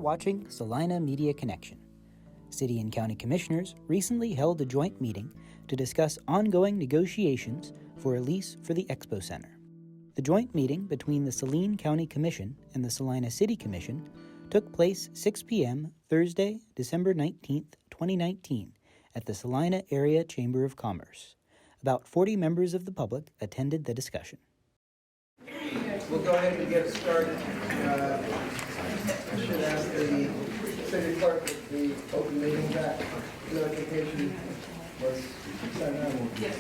watching Salina Media Connection. City and County Commissioners recently held a joint meeting to discuss ongoing negotiations for a lease for the Expo Center. The joint meeting between the Saline County Commission and the Salina City Commission took place 6 p.m. Thursday, December 19th, 2019, at the Salina Area Chamber of Commerce. About 40 members of the public attended the discussion. We'll go ahead and get started. I should ask the city clerk if the open meeting act notification was sent out. Yes.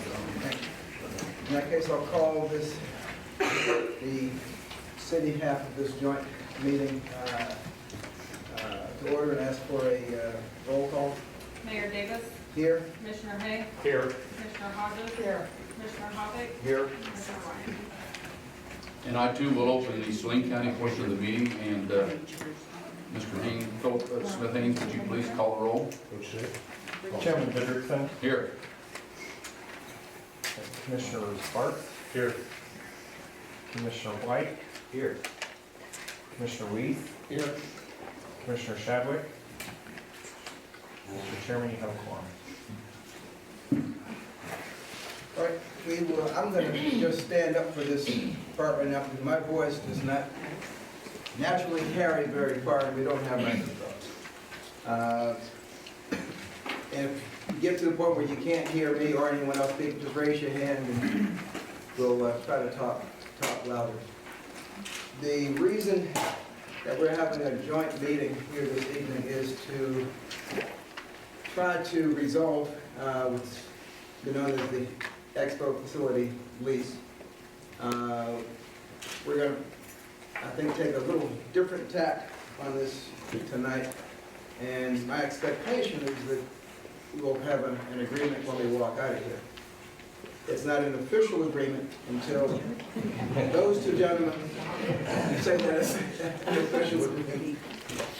In that case, I'll call this the city half of this joint meeting to order and ask for a roll call. Mayor Davis. Here. Commissioner Hay. Here. Commissioner Hodges. Here. Commissioner Hoppick. Here. Commissioner Ryan. And I too will open the Saline County portion of the meeting, and Mr. Smith Haynes, would you please call the roll? Chairman Hendrickson. Here. Commissioner Sparks. Here. Commissioner White. Here. Commissioner Weese. Here. Commissioner Shadwick. Mr. Chairman, you have a quorum. All right, I'm going to just stand up for this part right now because my voice does not naturally carry very far and we don't have microphones. And if you get to the point where you can't hear me or anyone else speak, just raise your hand and we'll try to talk louder. The reason that we're having a joint meeting here this evening is to try to resolve what's been known as the Expo facility lease. We're going to, I think, take a little different tack on this tonight, and my expectation is that we will have an agreement when we walk out of here. It's not an official agreement until those two gentlemen say that it's an official agreement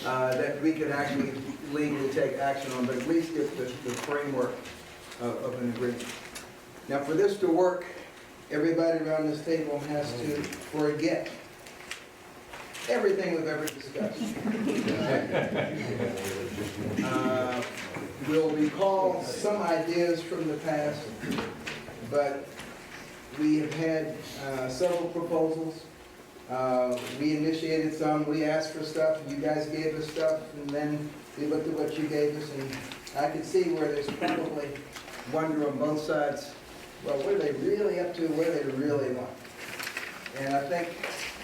that we can actually legally take action on, but at least get the framework of an agreement. Now, for this to work, everybody around this table has to forget everything we've ever discussed. We'll recall some ideas from the past, but we have had several proposals. We initiated some, we asked for stuff, you guys gave us stuff, and then we looked at what you gave us, and I could see where there's probably wonder on both sides, well, what are they really up to, what do they really want? And I think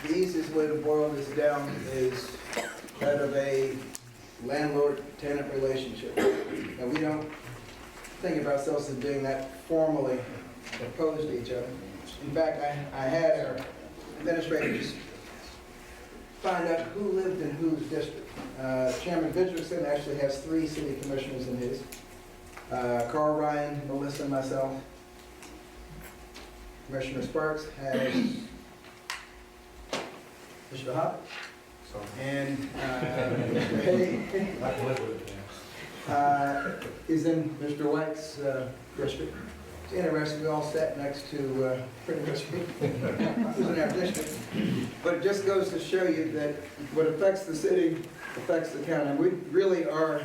the easiest way to boil this down is that of a landlord-tenant relationship. And we don't think of ourselves as being that formally opposed to each other. In fact, I had our administrators find out who lived in whose district. Chairman Hendrickson actually has 3 city commissioners in his. Carl, Ryan, Melissa, and myself. Commissioner Sparks has Mr. Hop and Mr. Hay is in Mr. White's district. It's interesting, we all sat next to pretty much who's in our district. But it just goes to show you that what affects the city affects the county. We really are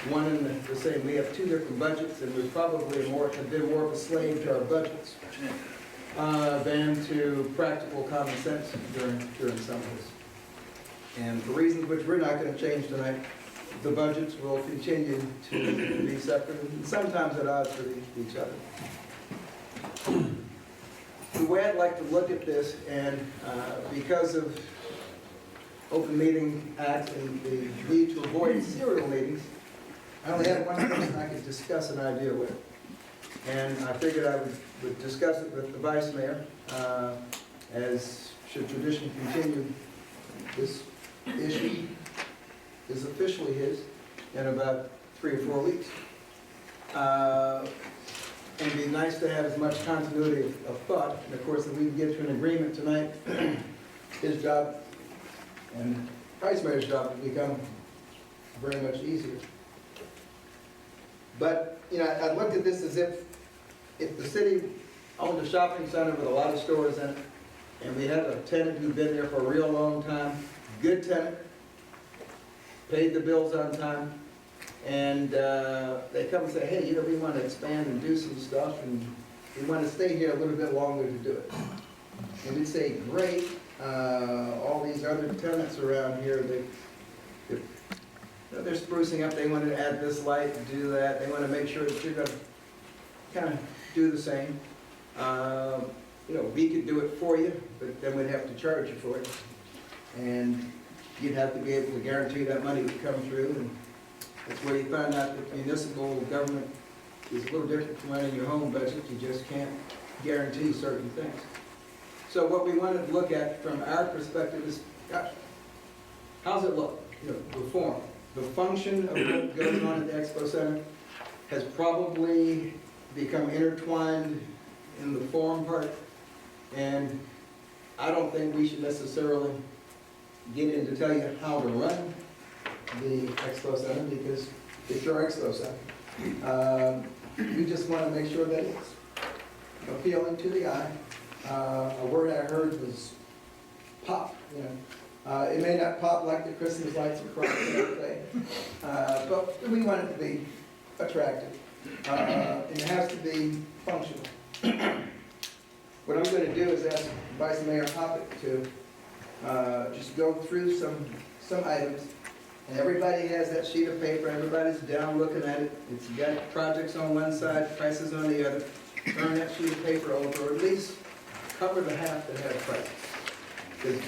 one and the same. We have 2 different budgets, and we probably have been more of a slave to our budgets than to practical common sense during some of this. And for reasons which we're not going to change tonight, the budgets will continue to be separate and sometimes at odds with each other. The way I'd like to look at this, and because of Open Meeting Act and the need to avoid serial meetings, I only had one person I could discuss an idea with. And I figured I would discuss it with the Vice Mayor, as should tradition continue, this issue is officially his in about 3 or 4 weeks. And it'd be nice to have as much continuity of thought. And of course, if we can get to an agreement tonight, his job and Vice Mayor's job will become very much easier. But, you know, I looked at this as if the city owned a shopping center with a lot of stores in it, and we have a tenant who's been there for a real long time, good tenant, paid the bills on time, and they come and say, hey, you know, we want to expand and do some stuff, and we want to stay here a little bit longer to do it. And we'd say, great, all these other tenants around here, they're sprucing up, they want to add this light, do that, they want to make sure that you're going to kind of do the same. You know, we could do it for you, but then we'd have to charge you for it. And you'd have to be able to guarantee that money would come through, and that's where you find out that municipal government is a little different from running your home budget. You just can't guarantee certain things. So what we wanted to look at from our perspective is, gosh, how's it look? You know, the form. The function of what goes on at the Expo Center has probably become intertwined in the form part, and I don't think we should necessarily get in to tell you how to run the Expo Center, because it's your Expo Center. We just want to make sure that it's appealing to the eye. A word I heard was pop, you know. It may not pop like the Christmas lights across everything, but we want it to be attractive. It has to be functional. What I'm going to do is ask Vice Mayor Hoppett to just go through some items. And everybody has that sheet of paper, everybody's down looking at it. It's got projects on one side, prices on the other. Turn that sheet of paper over, or at least cover the half that has prices. Because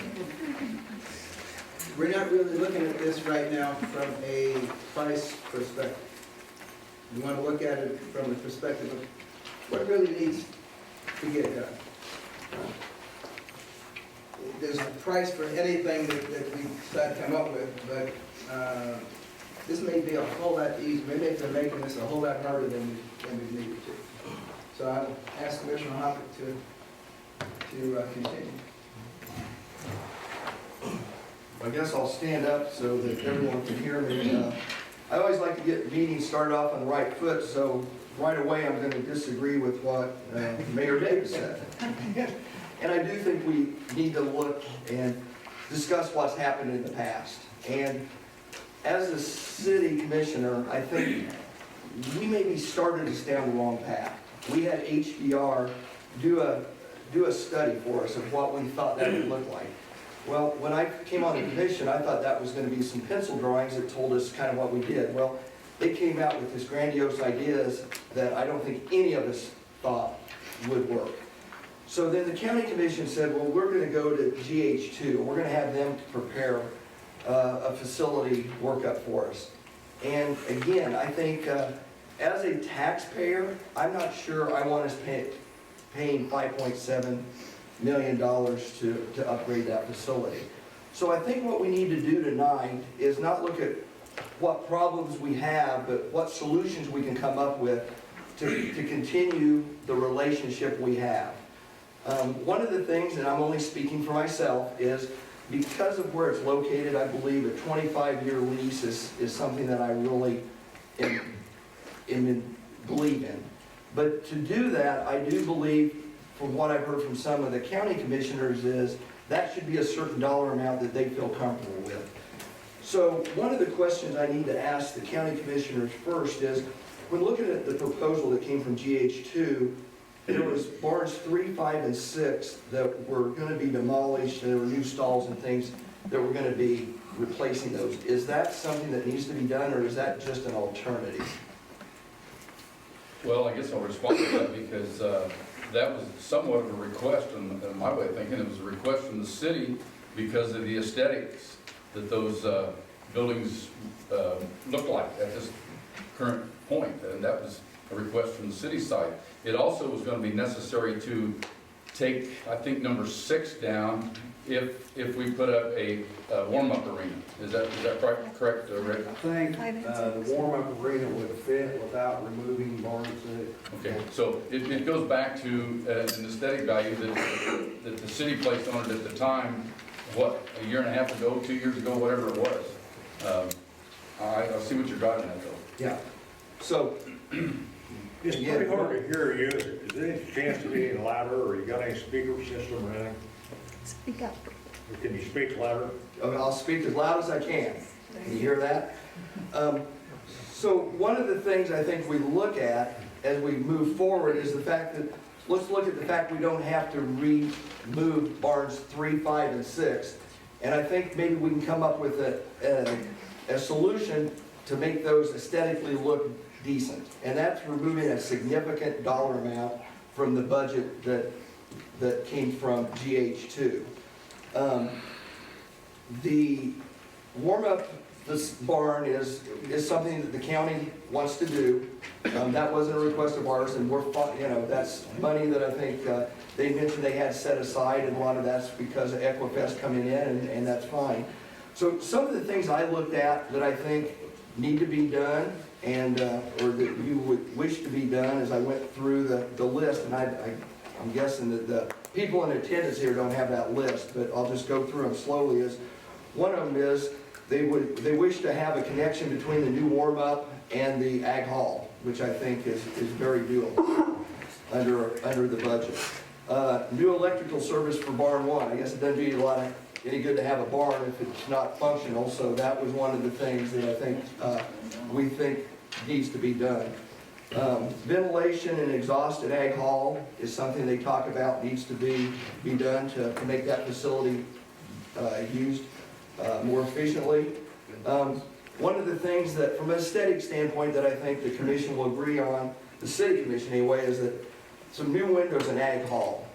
we're not really looking at this right now from a price perspective. We want to look at it from the perspective of what really needs to get done. There's a price for anything that we decide to come up with, but this may be a whole lot easier. Maybe they're making this a whole lot harder than we needed to. So I'll ask Commissioner Hoppett to continue. I guess I'll stand up so that everyone can hear me. I always like to get meetings started off on the right foot, so right away I'm going to disagree with what Mayor Davis said. And I do think we need to look and discuss what's happened in the past. And as a city commissioner, I think we maybe started us down the wrong path. We had HDR do a study for us of what we thought that would look like. Well, when I came on the commission, I thought that was going to be some pencil drawings that told us kind of what we did. Well, they came out with these grandiose ideas that I don't think any of us thought would work. So then the county commission said, well, we're going to go to GH2. We're going to have them prepare a facility workup for us. And again, I think as a taxpayer, I'm not sure I want us paying $5.7 million to upgrade that facility. So I think what we need to do tonight is not look at what problems we have, but what solutions we can come up with to continue the relationship we have. One of the things, and I'm only speaking for myself, is because of where it's located, I believe a 25-year lease is something that I really believe in. But to do that, I do believe, from what I've heard from some of the county commissioners, is that should be a certain dollar amount that they feel comfortable with. So one of the questions I need to ask the county commissioners first is, when looking at the proposal that came from GH2, there was barns 3, 5, and 6 that were going to be demolished, and there were new stalls and things that were going to be replacing those. Is that something that needs to be done, or is that just an alternative? Well, I guess I'll respond to that because that was somewhat of a request, in my way of thinking. It was a request from the city because of the aesthetics that those buildings look like at this current point, and that was a request from the city side. It also was going to be necessary to take, I think, number 6 down if we put up a warm-up arena. Is that correct, Rick? I think the warm-up arena would fit without removing barn 6. Okay, so it goes back to an aesthetic value that the city placed on it at the time, what, a year and a half ago, 2 years ago, whatever it was. I see what you're driving at, though. Yeah. So, It's pretty hard to hear you. Is there any chance to be any louder, or you got any speaker system or anything? Speak up. Or can you speak louder? I'll speak as loud as I can. Can you hear that? So one of the things I think we look at as we move forward is the fact that, let's look at the fact we don't have to remove barns 3, 5, and 6. And I think maybe we can come up with a solution to make those aesthetically look decent. And that's removing a significant dollar amount from the budget that came from GH2. The warm-up this barn is something that the county wants to do. That wasn't a request of ours, and that's money that I think they mentioned they had set aside, and a lot of that's because of Equifest coming in, and that's fine. So some of the things I looked at that I think need to be done, and or that you would wish to be done, as I went through the list, and I'm guessing that the people in attendance here don't have that list, but I'll just go through them slowly. Is one of them is they wish to have a connection between the new warm-up and the ag hall, which I think is very doable under the budget. New electrical service for barn 1. I guess it doesn't do you any good to have a barn if it's not functional, so that was one of the things that I think we think needs to be done. Ventilation and exhaust at ag hall is something they talk about needs to be done to make that facility used more efficiently. One of the things that, from an aesthetic standpoint, that I think the commission will agree on, the city commission anyway, is that some new windows in ag hall.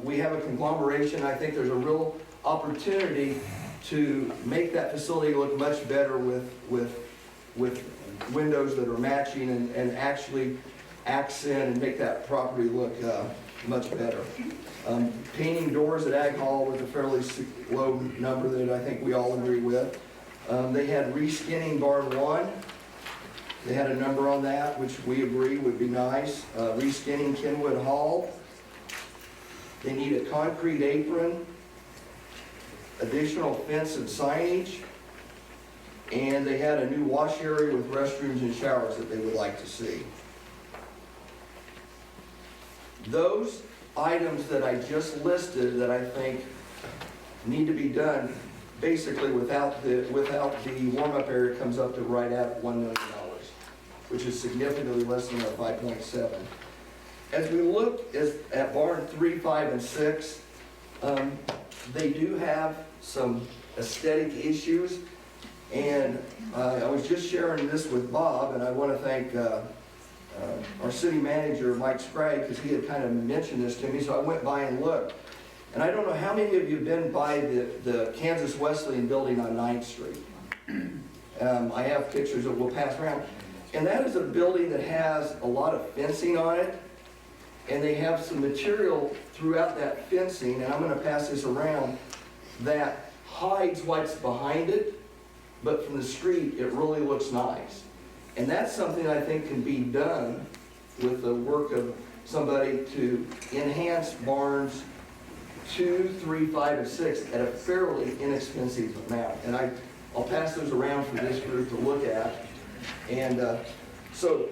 We have a conglomeration. I think there's a real opportunity to make that facility look much better with windows that are matching and actually accent and make that property look much better. Painting doors at ag hall was a fairly low number that I think we all agree with. They had reskinning barn 1. They had a number on that, which we agree would be nice. Reskinning Kenwood Hall. They need a concrete apron, additional fence and signage, and they had a new wash area with restrooms and showers that they would like to see. Those items that I just listed that I think need to be done, basically without the warm-up area, comes up to right at $1 million, which is significantly less than our 5.7. As we look at barn 3, 5, and 6, they do have some aesthetic issues, and I was just sharing this with Bob, and I want to thank our city manager, Mike Sprague, because he had kind of mentioned this to me, so I went by and looked. And I don't know how many of you have been by the Kansas Wesleyan building on 9th Street. I have pictures that we'll pass around. And that is a building that has a lot of fencing on it, and they have some material throughout that fencing, and I'm going to pass this around, that hides what's behind it, but from the street it really looks nice. And that's something I think can be done with the work of somebody to enhance barns 2, 3, 5, and 6 at a fairly inexpensive amount. And I'll pass those around for this group to look at. And so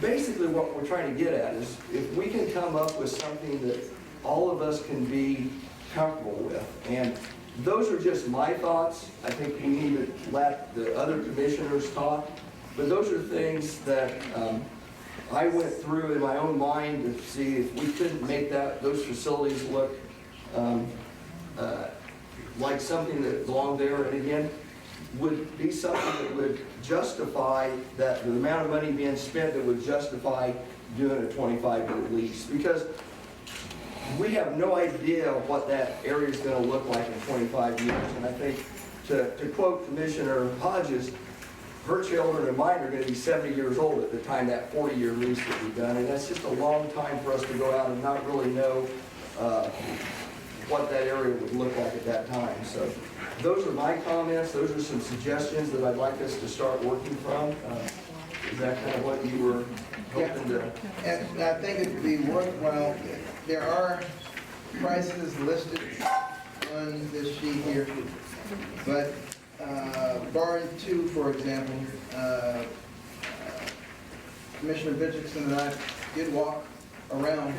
basically what we're trying to get at is if we can come up with something that all of us can be comfortable with. And those are just my thoughts. I think we need to let the other commissioners talk. But those are things that I went through in my own mind to see if we couldn't make those facilities look like something that belonged there, and again, would be something that would justify the amount of money being spent, that would justify doing a 25-year lease. Because we have no idea what that area is going to look like in 25 years. And I think, to quote Commissioner Hodges, her children and mine are going to be 70 years old at the time that 40-year lease will be done. And that's just a long time for us to go out and not really know what that area would look like at that time. So those are my comments. Those are some suggestions that I'd like us to start working from. Is that kind of what you were hoping to? And I think it would be worthwhile. There are prices listed on this sheet here, but barn 2, for example, Commissioner Richardson and I did walk around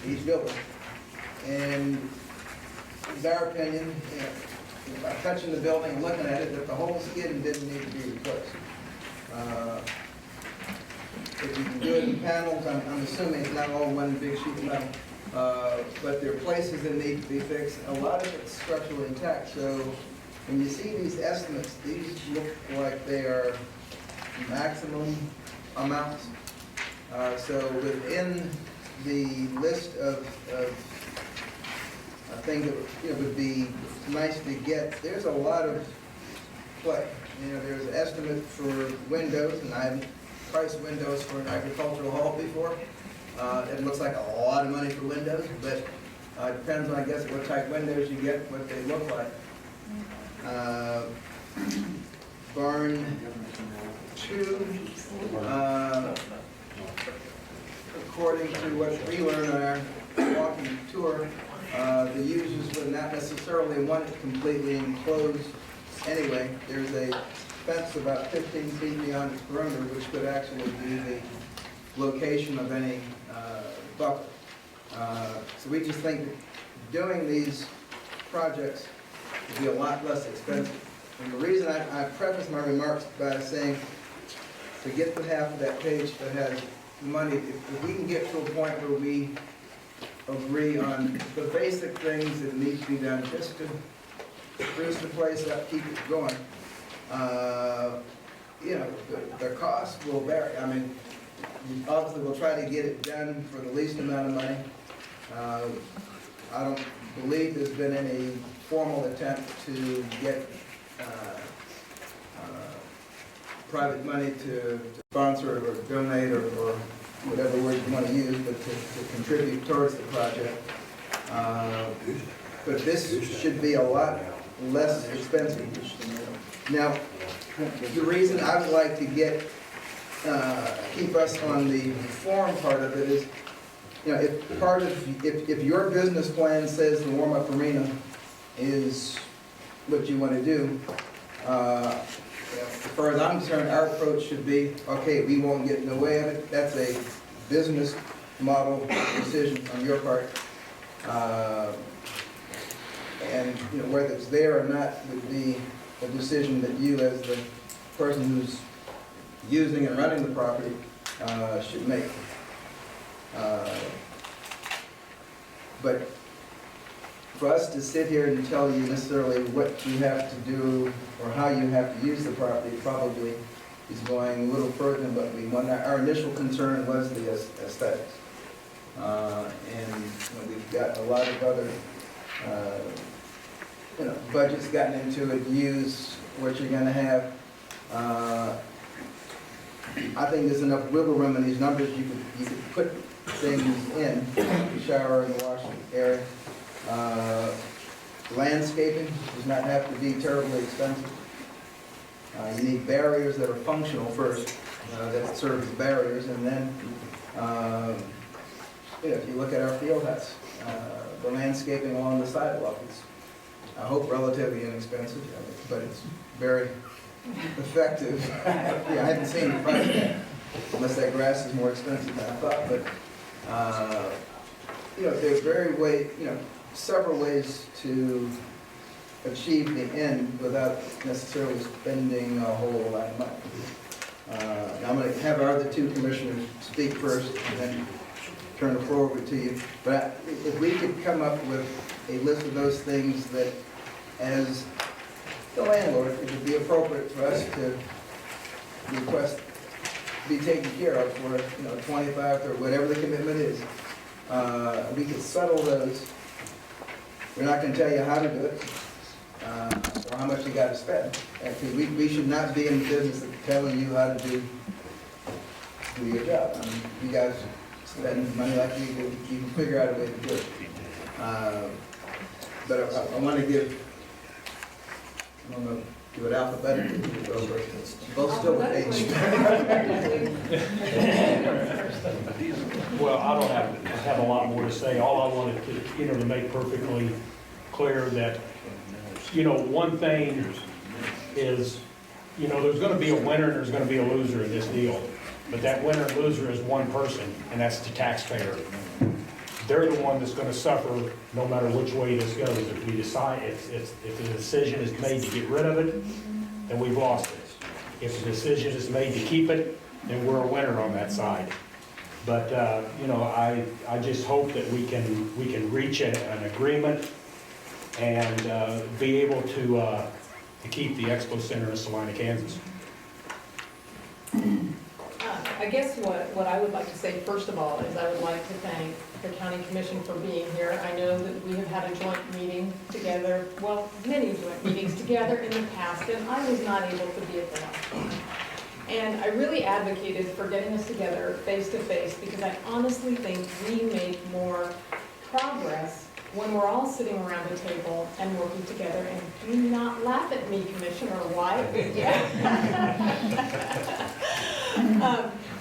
each building, and it's our opinion, by touching the building and looking at it, that the whole skin didn't need to be replaced. If you can do it in panels, I'm assuming it's not all one big sheet of metal, but there are places that need to be fixed. A lot of it's structurally intact, so when you see these estimates, these look like they are maximum amounts. So within the list of things that would be nice to get, there's a lot of play. There's an estimate for windows, and I haven't priced windows for an agricultural hall before. It looks like a lot of money for windows, but it depends on, I guess, what type of windows you get, what they look like. Barn 2, according to what we learned on our walking tour, the users would not necessarily want it completely enclosed anyway. There's a fence about 15 feet beyond its perimeter, which could actually be the location of any buffer. So we just think that doing these projects would be a lot less expensive. And the reason I preface my remarks by saying, to get to half of that page that has money, if we can get to a point where we agree on the basic things that need to be done just to spruce the place up, keep it going, the cost will vary. I mean, obviously we'll try to get it done for the least amount of money. I don't believe there's been any formal attempt to get private money to sponsor or donate or whatever word you want to use, but to contribute towards the project. But this should be a lot less expensive. Now, the reason I would like to keep us on the form part of it is, if your business plan says the warm-up arena is what you want to do, as far as I'm concerned, our approach should be, okay, we won't get in the way of it. That's a business model decision on your part. And whether it's there or not would be a decision that you, as the person who's using and running the property, should make. But for us to sit here and tell you necessarily what you have to do or how you have to use the property probably is going a little further than what we want. Our initial concern was the aesthetics. And we've got a lot of other budgets gotten into it, use what you're going to have. I think there's enough wiggle room in these numbers. You could put things in, the shower and the washing area. Landscaping does not have to be terribly expensive. You need barriers that are functional first, that serve as barriers, and then if you look at our field house, the landscaping along the sidewalk is, I hope, relatively inexpensive, but it's very effective. Yeah, I haven't seen the price yet, unless that grass is more expensive than I thought. But there's several ways to achieve the end without necessarily spending a whole lot of money. Now I'm going to have our other two commissioners speak first, and then turn the floor over to you. But if we could come up with a list of those things that, as the landlord, it would be appropriate for us to request be taken care of for 25 or whatever the commitment is. We could settle those. We're not going to tell you how to do it or how much you got to spend. Actually, we should not be in the business of telling you how to do your job. I mean, you guys spend money like you do. You can figure out a way to do it. But I want to give, I don't know, do it alphabetically. Both still with H. Well, I don't have a lot more to say. All I wanted to make perfectly clear that, one thing is, there's going to be a winner and there's going to be a loser in this deal. But that winner and loser is one person, and that's the taxpayer. they're the one that's gonna suffer no matter which way this goes. If we decide, if the decision is made to get rid of it, then we've lost it. If the decision is made to keep it, then we're a winner on that side. But, you know, I just hope that we can reach an agreement and be able to keep the Expo Center in Salina, Kansas. I guess what I would like to say, first of all, is I would like to thank the county commission for being here. I know that we have had a joint meeting together, well, many joint meetings together in the past, and I was not able to be at the last one. And I really advocated for getting us together face to face, because I honestly think we make more progress when we're all sitting around a table and working together. And do not laugh at me, Commissioner White. Yeah.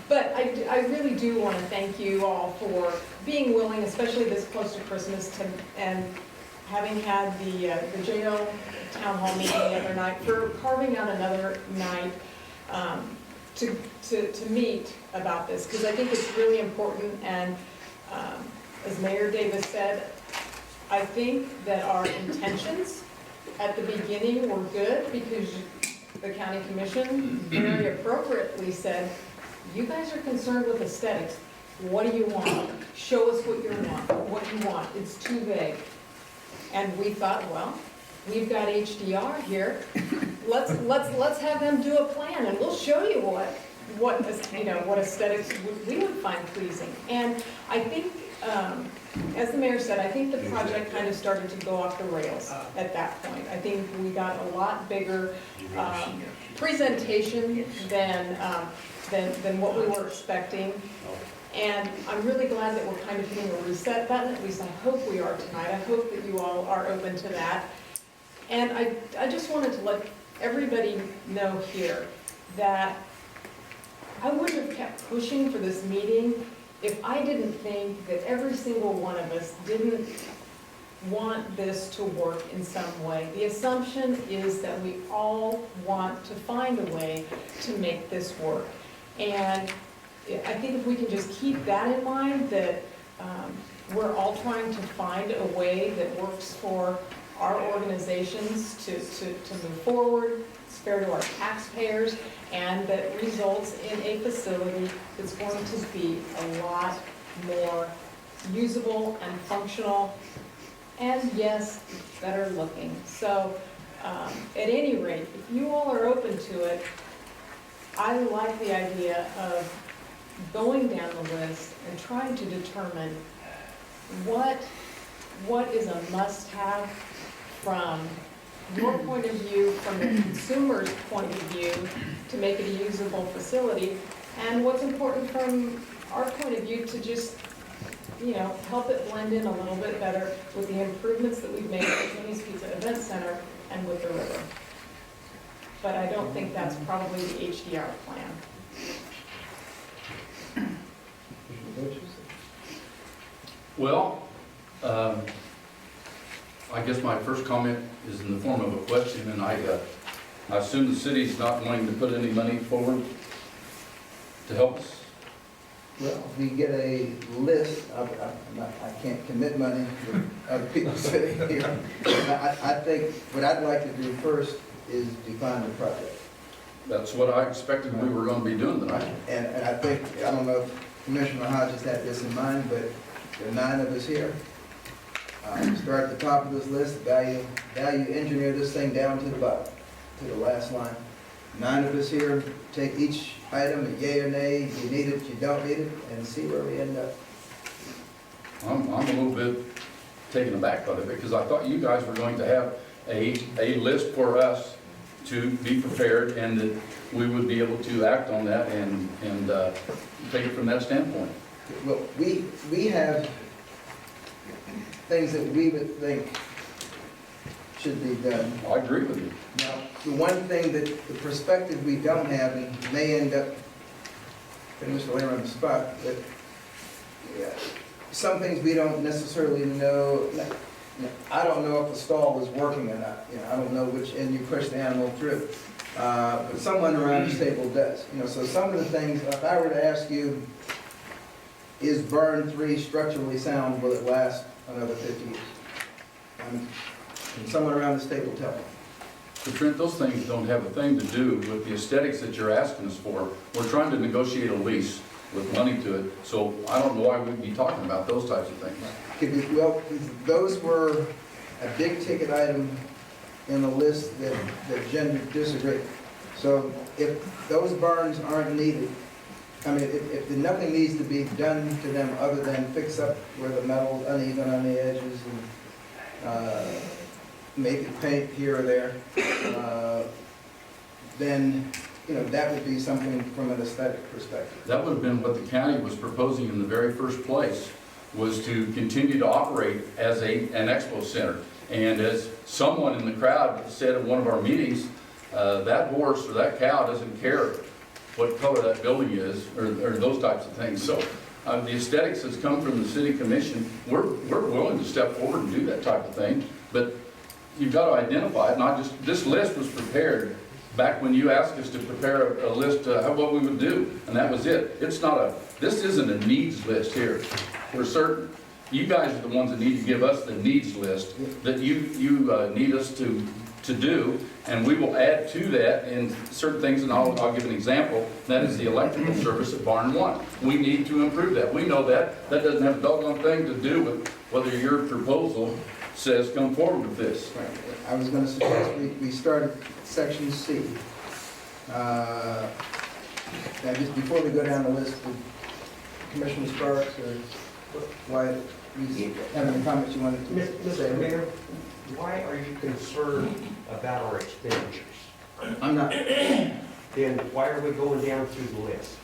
But I really do want to thank you all for being willing, especially this close to Christmas, and having had the jail town hall meeting the other night, for carving out another night to meet about this, because I think it's really important. And as Mayor Davis said, I think that our intentions at the beginning were good, because the county commission very appropriately said, you guys are concerned with aesthetics. What do you want? Show us what you want. It's too vague. And we thought, well, we've got HDR here. Let's have them do a plan, and we'll show you what aesthetics we would find pleasing. And I think, as the mayor said, I think the project kind of started to go off the rails at that point. I think we got a lot bigger presentation than what we were expecting. And I'm really glad that we're kind of hitting a reset button. At least I hope we are tonight. I hope that you all are open to that. And I just wanted to let everybody know here that I wouldn't have kept pushing for this meeting if I didn't think that every single one of us didn't want this to work in some way. The assumption is that we all want to find a way to make this work. And I think if we can just keep that in mind, that we're all trying to find a way that works for our organizations to move forward, it's fair to our taxpayers, and that results in a facility that's going to be a lot more usable and functional, and yes, better looking. So at any rate, if you all are open to it, I like the idea of going down the list and trying to determine what is a must-have from your point of view, from the consumer's point of view, to make it a usable facility, and what's important from our point of view to just, you know, help it blend in a little bit better with the improvements that we've made at the Jimmy's Pizza Event Center and with the river. But I don't think that's probably the HDR plan. Well, I guess my first comment is in the form of a question, and I assume the city's not wanting to put any money forward to help us. Well, if we get a list, I can't commit money with other people sitting here. I think what I'd like to do first is define the project. That's what I expected we were going to be doing tonight. And I think, I don't know if Commissioner Hodges had this in mind, but there are 9 of us here. Start at the top of this list, value engineer this thing down to the bottom, to the last line. 9 of us here, take each item, a yay or nay, you need it, you don't need it, and see where we end up. I'm a little bit taken aback by it, because I thought you guys were going to have a list for us to be prepared, and that we would be able to act on that and take it from that standpoint. Well, we have things that we would think should be done. I agree with you. Now, the one thing that, the perspective we don't have, and may end up putting Mr. Lamer on the spot, but yeah, some things we don't necessarily know. I don't know if the stall is working or not. I don't know which end you push the animal through. But someone around this table does. So some of the things, if I were to ask you, is burn 3 structurally sound? Will it last another 50 years? Someone around the state will tell me. But Trent, those things don't have a thing to do with the aesthetics that you're asking us for. We're trying to negotiate a lease with money to it, so I don't know why we'd be talking about those types of things. Well, those were a big ticket item in the list that Jen disagreed. So if those burns aren't needed, I mean, if nothing needs to be done to them other than fix up where the metal's uneven on the edges and maybe paint here or there, then, you know, that would be something from an aesthetic perspective. That would have been what the county was proposing in the very first place, was to continue to operate as an expo center. And as someone in the crowd said at one of our meetings, that horse or that cow doesn't care what color that building is, or those types of things. So the aesthetics has come from the city commission. We're willing to step forward and do that type of thing, but you've got to identify it, not just, this list was prepared back when you asked us to prepare a list of what we would do, and that was it. It's not this isn't a needs list here, for certain. You guys are the ones that need to give us the needs list that you need us to do, and we will add to that in certain things, and I'll give an example. That is the electrical service at Barn 1. We need to improve that. We know that. That doesn't have a doggone thing to do with whether your proposal says come forward with this. Right. I was going to suggest we start at section C. Now, just before we go down the list, Commissioner Sparks or Wyatt, you have any comments you wanted to say? Mr. Mayor, why are you concerned about our expenditures? I'm not. Then why are we going down through the list?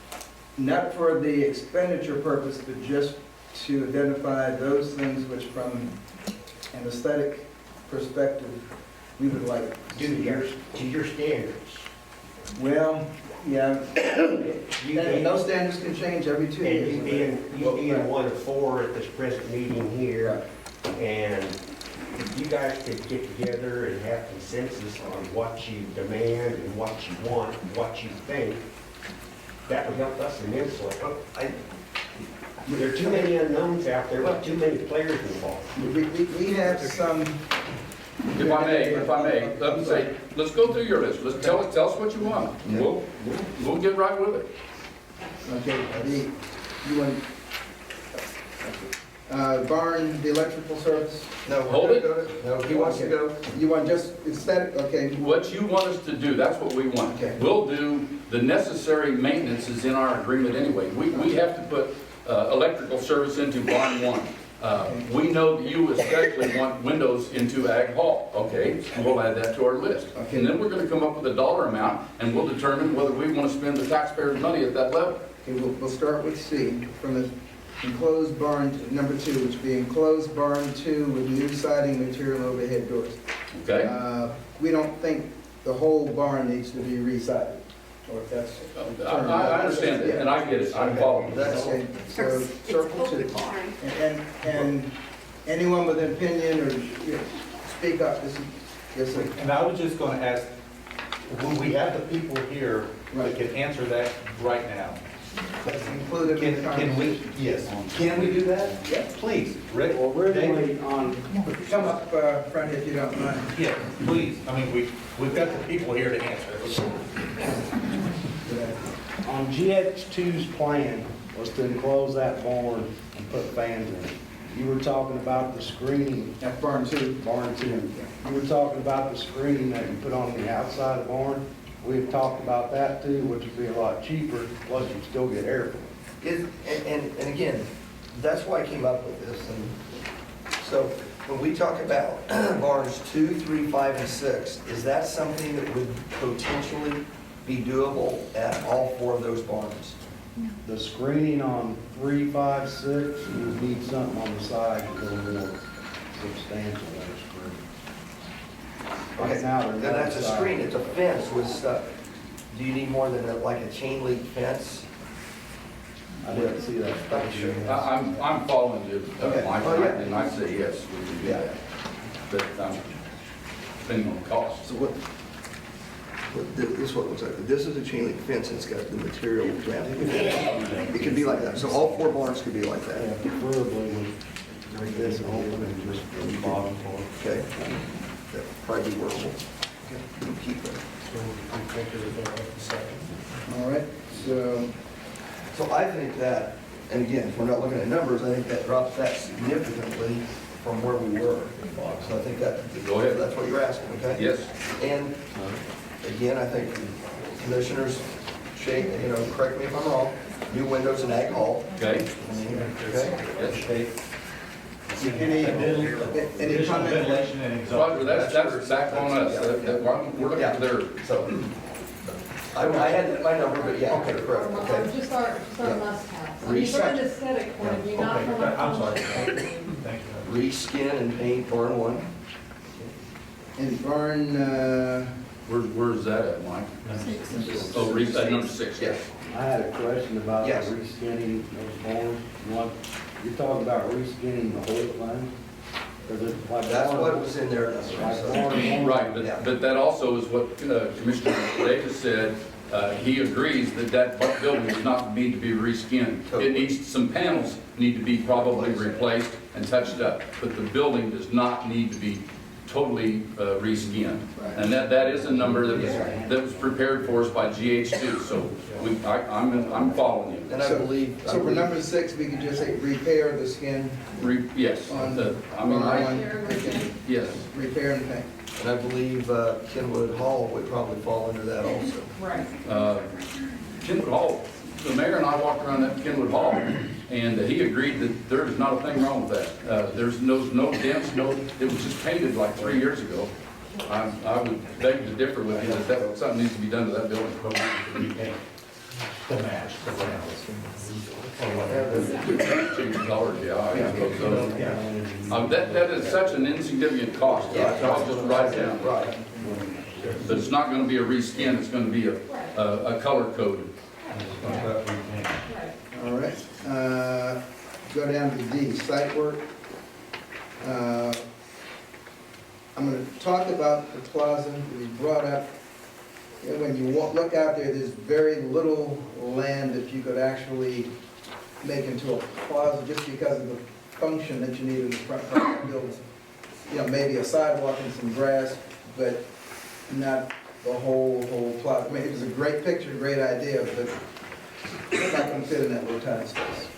Not for the expenditure purpose, but just to identify those things which from an aesthetic perspective we would like to your standards. Well, yeah, no standards can change every 2 years. And you being one of 4 at this present meeting here, and if you guys could get together and have consensus on what you demand and what you want and what you think, that would help us immensely. There are too many unknowns out there, with too many players involved. We have some. If I may, let me say, let's go through your list. Let's tell us what you want. We'll get right with it. Okay, you want barn, the electrical service? No, Hold it. No, he wants to go. You want just aesthetic, okay. What you want us to do, that's what we want. Okay. We'll do the necessary maintenance is in our agreement anyway. We have to put electrical service into Barn 1. We know that you especially want windows into Ag Hall, okay? We'll add that to our list. Okay. And then we're gonna come up with a dollar amount, and we'll determine whether we wanna spend the taxpayers' money at that level. Okay, we'll start with C, from the enclosed barn, number 2, which would be enclosed barn 2 with new siding material overhead doors. Okay? We don't think the whole barn needs to be re-sided, or if that's. I understand it, and I get it, I'm following. Okay, so circle 2. And anyone with an opinion or, speak up, yes, sir. And I was just going to ask, will we have the people here that can answer that right now? That's included in the Can we, conversation. yes, can we do that? Yeah. Please, Rick. Well, we're David? going on, Come up front if you don't mind. Yeah, please. I mean, we've got the people here to answer. on GX2's plan was to enclose that barn and put fans in it. You were talking about the screening. At barn 2. Barn 2. You were talking about the screening that you put on the outside of the barn. We've talked about that too, which would be a lot cheaper, plus you still get air from it. And again, that's why I came up with this. And so when we talk about barns 2, 3, 5, and 6, is that something that would potentially be doable at all 4 of those barns? The screening on 3, 5, 6, you would need something on the side a little more substantial than a screen. Right Okay, now, then that's a screen, it's a fence with stuff. Do you need more than like a chain link fence? I didn't see that. Sure. I'm following you, Okay. Mike, Oh, yeah. and I say yes, we can do Yeah. that. But depending on cost. So what, this is what it looks like. This is a chain link fence, and it's got the material wrapped. It could be like that. So all 4 barns could be like Yeah, that. preferably with like this open and just the bottom floor. Okay? That'd probably be workable. Okay. Keep that. All right, so, So I think that, and again, if we're not looking at numbers, I think that drops that significantly from where we were. So I think that, Go ahead. that's what you're asking, okay? Yes. And again, I think commissioners, shake, correct me if I'm wrong, new windows in Ag Hall. Okay? Okay? Yes. any comment? Ventilation and exhaust. Roger, that's back on us. We're looking at their, So, I had my number, but yeah, okay, correct, From okay. just our must-haves. I mean, from an aesthetic point of view, not from a I'm sorry. functional point of view. Thank you. Reskin and paint barn 1. And barn, where's that at, Mike? Oh, number 6, yes. Yeah. I had a question about Yes. reskinning those barns. You're talking about reskinning the whole thing? 'Cause it's like That's barn- what was in there, that's what I Like said. barn one. Right, Yeah. but that also is what Commissioner Davis said. He agrees that building does not need to be reskinned. Totally. It needs, some panels need to be probably replaced and touched up, but the building does not need to be totally reskinned. And that is a number that was prepared for us by GH2, so I'm following you. And I believe. so for number 6, we could just say repair the skin Yes, on yes. repair and paint. And I believe Kenwood Hall would probably fall under that also. Right. Kenwood Hall, the mayor and I walked around that Kenwood Hall, and he agreed that there is not a thing wrong with that. There's no dents, it was just painted like 3 years ago. I would beg to differ with you that something needs to be done to that building. To match the panels. Change colors, yeah, I suppose so. That is such an insignificant cost, I'll just write it down. Right. But it's not gonna be a reskin, it's gonna be a color coded. Right. All right, go down to D, site work. I'm gonna talk about the plaza, it was brought up. And when you look out there, there's very little land that you could actually make into a plaza just because of the function that you need in the front part of the building. Maybe a sidewalk and some grass, but not the whole plaza. I mean, it was a great picture, great idea, but it's not gonna fit in that little tiny space.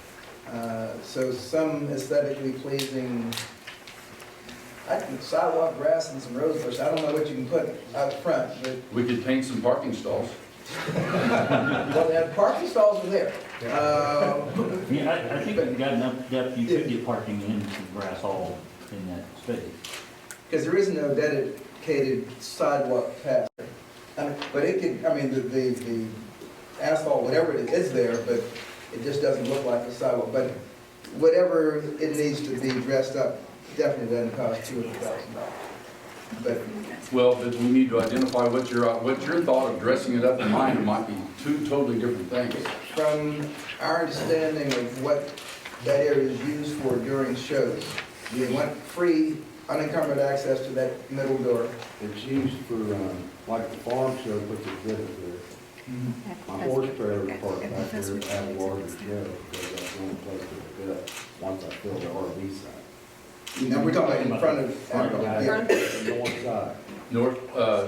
So some aesthetically pleasing, sidewalk, grass, and some rose bush. I don't know what you can put out front, but, We could paint some parking stalls. well, the parking stalls are there. Yeah, I think we've got enough depth, you could get parking in some grass all in that space. Because there is no dedicated sidewalk path. But it can, the asphalt, whatever it is there, but it just doesn't look like a sidewalk. But whatever it needs to be dressed up, definitely doesn't cost $200,000. But But we need to identify what your thought of dressing it up in mind might be two totally different things. from our understanding of what that area is used for during shows, we want free, unencumbered access to that middle door. It's used for, like the farm show puts exhibit there. My horse trailer parked back there at Rodger show, because that's the only place to pick up, once I fill the RV side. We're talking about in front of, Front. The north side. North,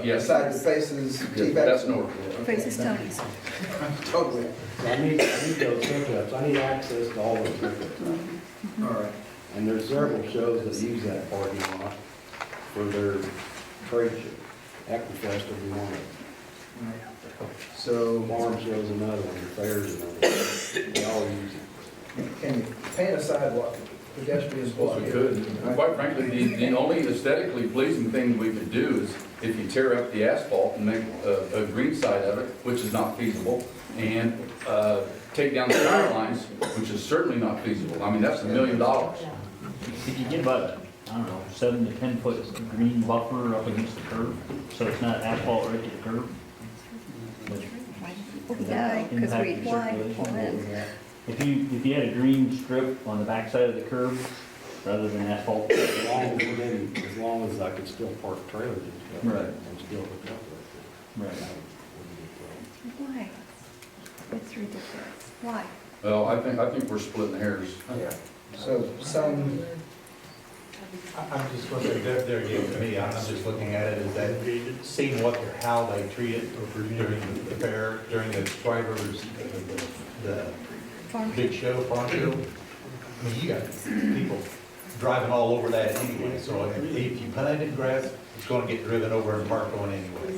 yes. side that faces T-Back. That's north. Faces Tony's. Totally. So I need those pickups, I need access to all those pickups. All right. And there's several shows that use that parking lot for their trade show. Equifest will be one of them. So, Farm show's another one, the fair's another one. They all use it. can you paint a sidewalk, pedestrian walk? We could. And quite frankly, the only aesthetically pleasing thing we could do is if you tear up the asphalt and make a green side of it, which is not feasible, and take down the power lines, which is certainly not feasible. I mean, that's $1 million. If you get about, I don't know, 7 to 10 foot green buffer up against the curb, so it's not asphalt right to the curb. Yeah, because we Impact fly. circulation. If you had a green strip on the backside of the curb, rather than asphalt. As long as I could still park trailers and stuff. Right. And still hook up Right. Why? It's ridiculous. Why? Well, I think we're splitting hairs. Yeah. So some, I'm just looking, there again, to me, I'm just looking at it as that, seeing how they treat it during the fair, during the drivers, the Farm. big show, farm show. I mean, you got people driving all over that anyway, so if you plant it in grass, it's gonna get driven over and parked on anyway.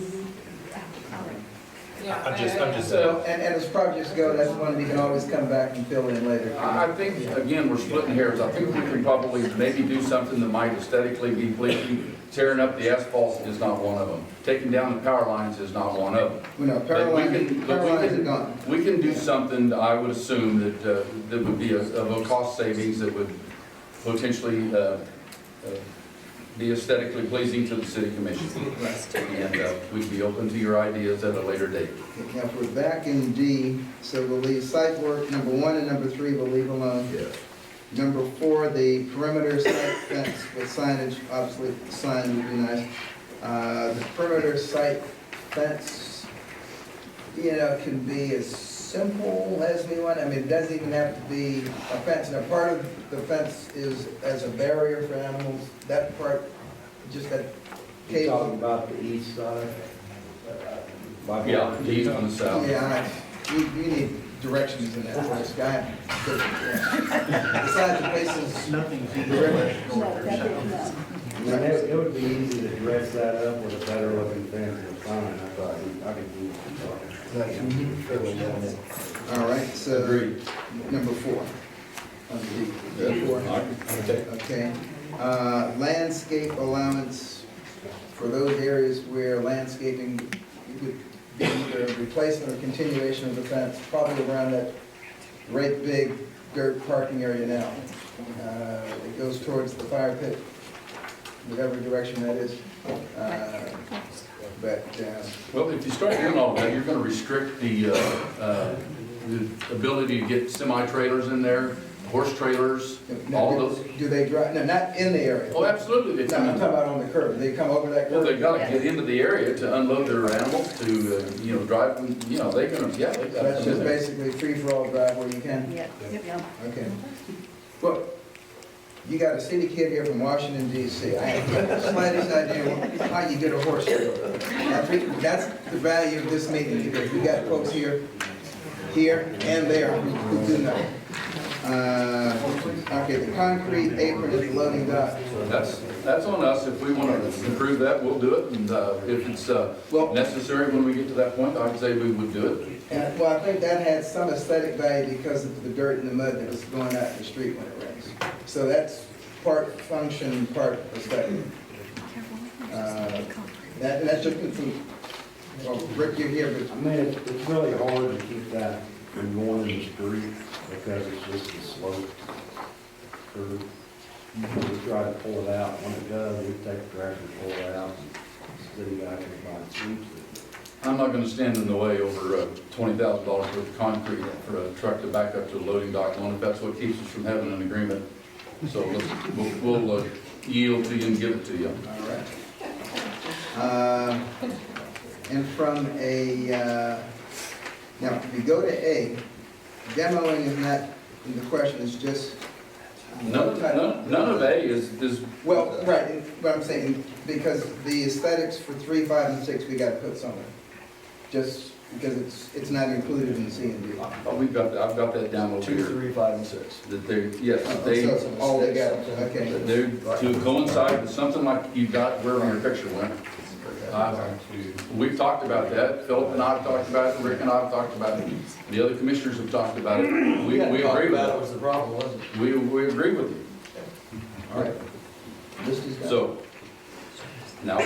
I'm just so, and as projects go, that's one we can always come back and fill in later. I think, again, we're splitting hairs. I think we can probably maybe do something that might aesthetically be pleasing. Tearing up the asphalt is not one of them. Taking down the power lines is not one of them. Well, no, power lines are gone. We can do something, I would assume, that would be of a cost savings that would potentially be aesthetically pleasing to the city commission. And we'd be open to your ideas at a later date. Now, if we're back in D, so we'll leave site work, number 1 and number 3 we'll leave alone. Yes. Number 4, the perimeter site fence with signage, obviously the sign would be nice. The perimeter site fence, you know, can be as simple as we want. I mean, it doesn't even have to be a fence. Now, part of the fence is as a barrier for animals. That part, just that You're cable. talking about the east side? Yeah, the east and the south. Yeah, you need directions in that first guy. Besides the places. Nothing. It would be easy to dress that up with a better looking fence and a sign. I thought I could do it. All right, so. Agreed. Number 4. Okay. Landscape allowance for those areas where landscaping would be either replacement or continuation of the fence, probably around that great big dirt parking area now. It goes towards the fire pit, whatever direction that is. Well, if you start doing all that, you're gonna restrict the ability to get semi-trailers in there, horse trailers, all those. Do they drive, no, not in the area. Oh, absolutely, they No, come I'm in. talking about on the curb. They come over that Well, curb. they gotta get into the area to unload their animals, to, drive them, they gonna, yeah, they So gotta that's come in just there. basically free-for-all drive where you can? Yeah, yep. Okay. Well, you got a city kid here from Washington DC. I have the slightest idea how you get a horse trailer. That's the value of this meeting, because we got folks here and there who do know. Okay, the concrete apron at the loading dock. That's on us. If we wanna improve that, we'll do it, and, if it's, necessary when we get to that point, I'd say we would do it. And, well, I think that had some aesthetic value because of the dirt and the mud that was going out in the street when it rains. So that's part function, part aesthetic. That's just from, well, Rick, you're here, but I mean, it's really hard to keep that from going in the street because it's just a slope curve. We try to pull it out. When it does, we take the tractor and pull it out, and the city guy can buy and sweeps it. I'm not gonna stand in the way over $20,000 worth of concrete for a truck to back up to the loading dock, only if that's what keeps us from having an agreement. So we'll yield to you and give it to you. all right. And from now, if you go to A, demoing is not in the question, it's just. None of A is. Well, right, but I'm saying, because the aesthetics for 3, 5, and 6, we gotta put somewhere. Just because it's not included in C and D. Oh, I've got that down over 2, here. 3, 5, and 6. That they, yes, So they, it's all together, okay. they're to coincide with something like you got wherever your picture went. We've talked about that. Philip and I have talked about it. Rick and I have talked about it. The other commissioners have talked about it. We agree with That it. was the problem, wasn't it? We agree with you. All right. This is. So, now,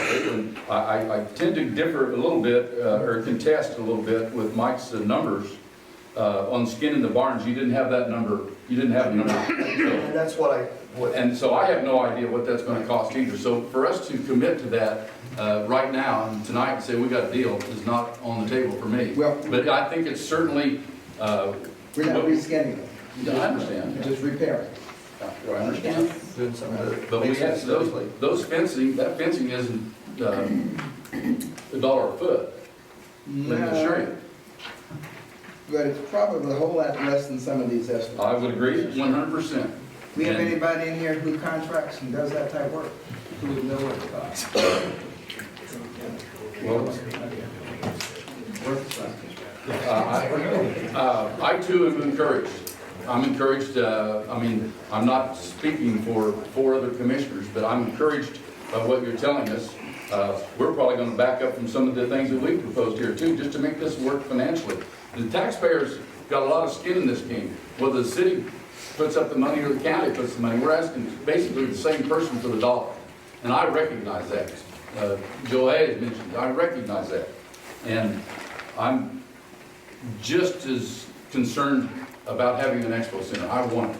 I tend to differ a little bit, or contest a little bit with Mike's numbers. On skin in the barns, you didn't have that number, you didn't have a number. And that's what And so I have no idea what that's gonna cost either. So for us to commit to that right now and tonight and say we got a deal is not on the table for me. Well- But I think it's certainly. We're not reskinning them. I understand. Just repairing. I understand. But we have, those fencing, that fencing isn't $1 a foot. Let me assure you. But it's probably a whole lot less than some of these estimates. I would agree 100%. We have anybody in here who contracts and does that type of work? Who would know what it costs? Well, I too am encouraged. I'm encouraged, I'm not speaking for 4 other commissioners, but I'm encouraged by what you're telling us. We're probably going to back up from some of the things that we proposed here too, just to make this work financially. The taxpayers got a lot of skin in this game. Whether the city puts up the money or the county puts the money, we're asking basically the same person for the dollar. And I recognize that. Joe Hayes mentioned, I recognize that. And I'm just as concerned about having an expo center. I want it.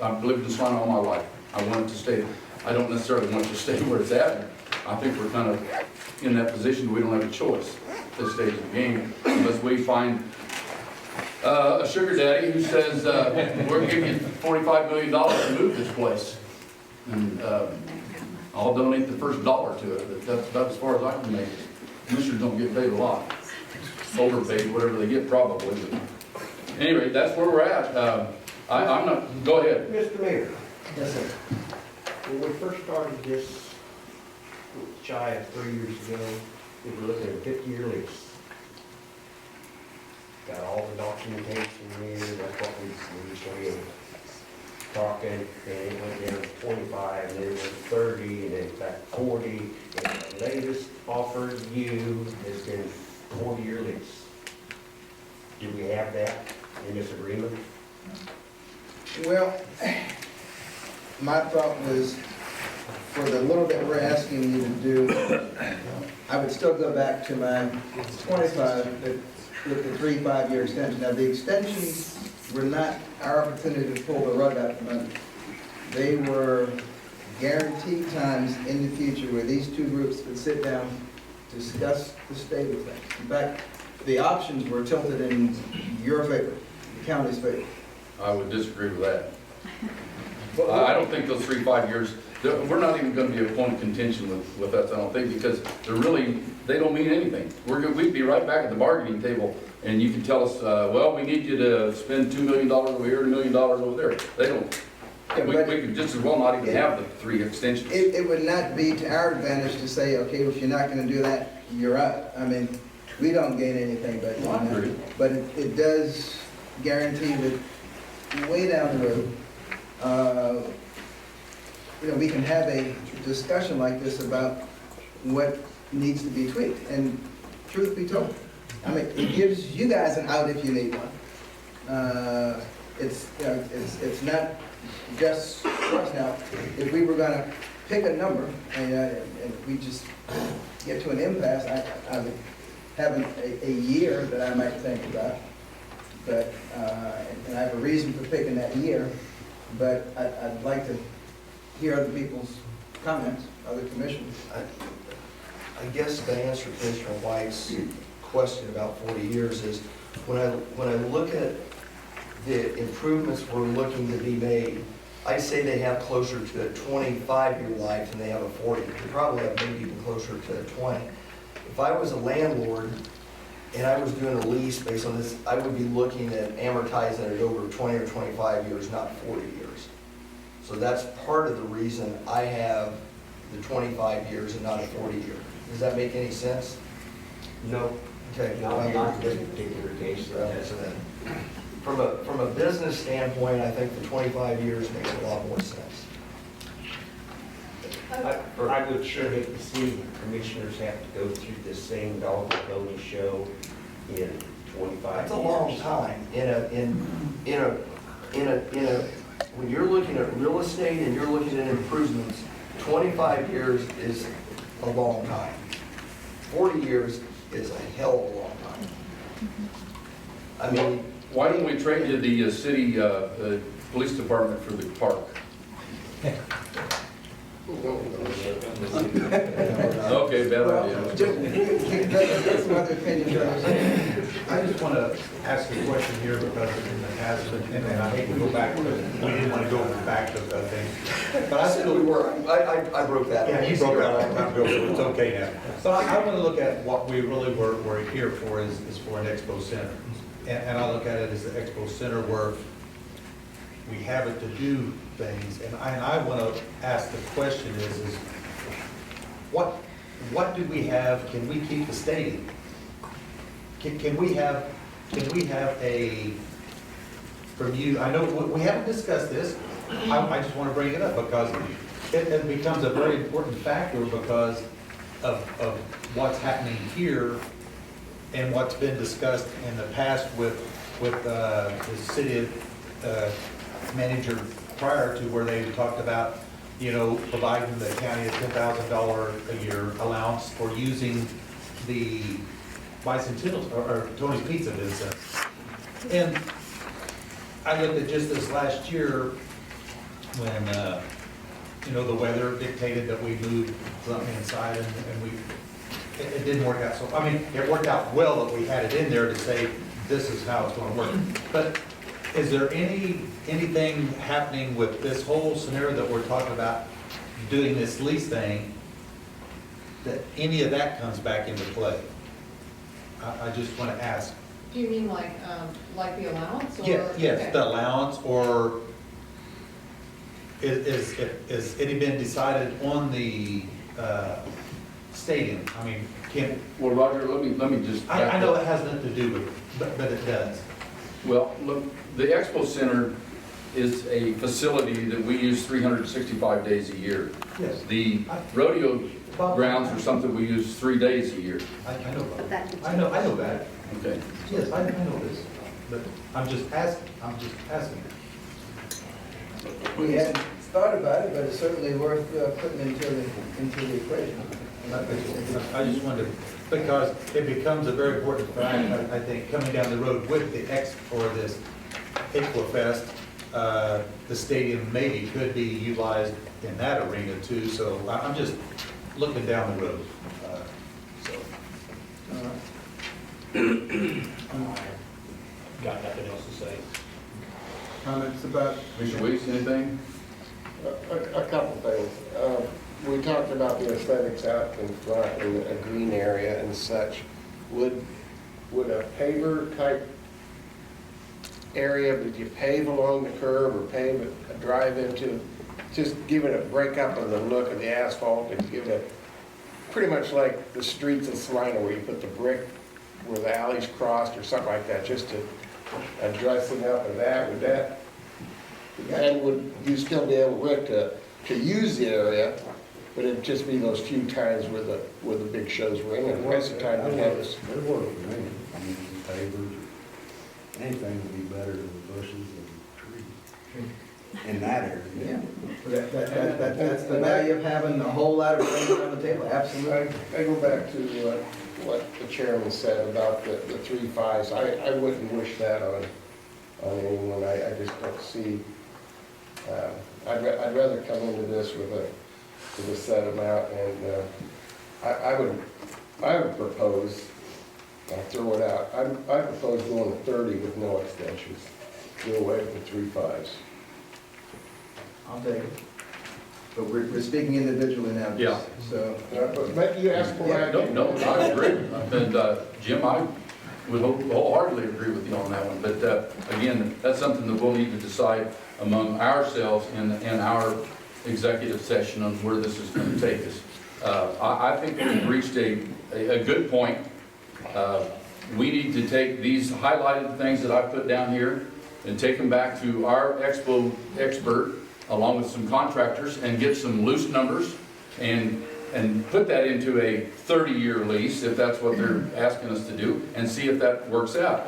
I've lived in Salina all my life. I want it to stay. I don't necessarily want it to stay where it's at. I think we're kind of in that position. We don't have a choice at this stage of the game unless we find a sugar daddy who says, we're going to give you $45 million to move this place. And I'll donate the first dollar to it. But that's about as far as I can make it. Commissioners don't get paid a lot. Overpaid, whatever they get probably. But anyway, that's where we're at. I'm not, go ahead. Mr. Mayor, Yes, sir. when we first started this, shy of 3 years ago, we were looking at a 50-year lease. Got all the documentation here, that's what we were talking, and it went down to 25, and then it went 30, and then back 40, and the latest offer to you has been 40-year lease. Do we have that in this agreement? Well, my thought was, for the little bit we're asking you to do, I would still go back to my 25, but with the 3 5-year extension. Now, the extensions were not our opportunity to pull the rug out from under. They were guaranteed times in the future where these two groups would sit down, discuss the state of things. In fact, the options were tilted in your favor, the county's favor. I would disagree with that. I don't think those 3 5 years, we're not even going to be a point of contention with us, I don't think, because they don't mean anything. We'd be right back at the bargaining table, and you can tell us, well, we need you to spend $2 million over here and $1 million over there. They don't. Yeah, We could just as well not even have the 3 extensions. It would not be to our advantage to say, okay, if you're not going to do that, you're out. I mean, we don't gain anything by doing that. But it does guarantee that way down the road, we can have a discussion like this about what needs to be tweaked. And truth be told, I mean, it gives you guys an out if you need one. It's not just for us now. If we were going to pick a number and we just get to an impasse, I would have a year that I might think about. But and I have a reason for picking that year. But I'd like to hear other people's comments, other commissioners. I guess to answer Commissioner White's question about 40 years is, when I look at the improvements we're looking to be made, I say they have closer to a 25-year life than they have a 40. They probably have maybe even closer to a 20. If I was a landlord and I was doing a lease based on this, I would be looking at amortizing it over 20 or 25 years, not 40 years. So that's part of the reason I have the 25 years and not a 40 year. Does that make any sense? No. Okay. Not in this particular case. From a business standpoint, I think the 25 years makes a lot more sense. I would sure hate to see commissioners have to go through this same dog and pony show in 25 That's a years. long time. When you're looking at real estate and you're looking at improvements, 25 years is a long time. 40 years is a hell of a long time. I mean, Why don't we trade you the city police department for the park? Okay, bad idea. That's some other opinions. I just want to ask a question here because in the past, and I hate to go back, but we didn't want to go back to the thing. But I said we were, I broke that. Yeah, you broke that a long time ago, so it's okay now. So I want to look at what we really were here for is for an Expo Center. And I look at it as the Expo Center where we have it to do things. And I want to ask the question is what do we have? Can we keep the stadium? Can we have a, from you, I know we haven't discussed this, I just want to bring it up because it becomes a very important factor because of what's happening here and what's been discussed in the past with the city manager prior to where they talked about, you know, providing the county a $10,000 a year allowance for using the Bicentennial, or Tony's Pizza business. And I looked at just this last year when, you know, the weather dictated that we moved something inside and it didn't work out. So, I mean, it worked out well that we had it in there to say, this is how it's going to work. But is there anything happening with this whole scenario that we're talking about, doing this lease thing, that any of that comes back into play? I just want to ask. Do you mean like the allowance? Or? Yeah, yes, Okay. the allowance, or is it been decided on the stadium? I mean, can. Well, Roger, let me just. I know it has nothing to do with it, but it does. Well, look, the Expo Center is a facility that we use 365 days a year. Yes. The rodeo grounds are something we use 3 days a year. I know about that. I know that. Okay. Yes, I know this, but I'm just asking. We hadn't thought about it, but it's certainly worth putting into the equation. I just wondered, because it becomes a very important fact, I think, coming down the road with the this Expo Fest, the stadium maybe could be utilized in that arena too, so I'm just looking down the road. Got nothing else to say. Comments about? Mr. Weese, anything? A couple things. We talked about the aesthetics out in front in a green area and such. Would a paver type area, would you pave along the curb or pave a drive into, just give it a break up of the look of the asphalt and give it pretty much like the streets of Salina where you put the brick where the alleys crossed or something like that, just to a dressing up of that, would that, and would you still be able, Rick, to use the area, but it'd just be those few times where the big shows were in, and the rest of the time we'd have this. It works for me. I mean, pavers, anything would be better than bushes and trees in that area. Yeah. That's the value of having a whole lot of things on the table, absolutely. I go back to what the chairman said about the 3 5s. I wouldn't wish that on anyone. I just don't see. I'd rather come into this with a set amount, and I would propose. I'll throw it out. I propose going to 30 with no extensions. Go away with the 3 5s. I'll take it. But we're speaking individually now. Yeah. So. But you asked for my opinion. No, I agree. And Jim, I would wholeheartedly agree with you on that one. But again, that's something that we'll need to decide among ourselves in our executive session on where this is going to take us. I think we've reached a good point. We need to take these highlighted things that I put down here and take them back to our Expo expert along with some contractors and get some loose numbers and put that into a 30-year lease if that's what they're asking us to do, and see if that works out.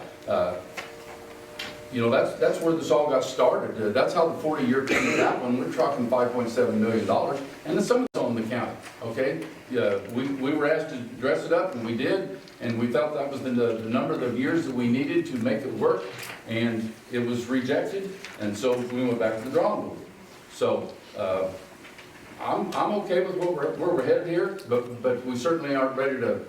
You know, that's where this all got started. That's how the 40-year came about when we're talking $5.7 million, and then some of it's on the county, okay? We were asked to dress it up, and we did, and we felt that was the number of years that we needed to make it work, and it was rejected, and so we went back to the drawing board. So I'm okay with where we're headed here, but we certainly aren't ready to.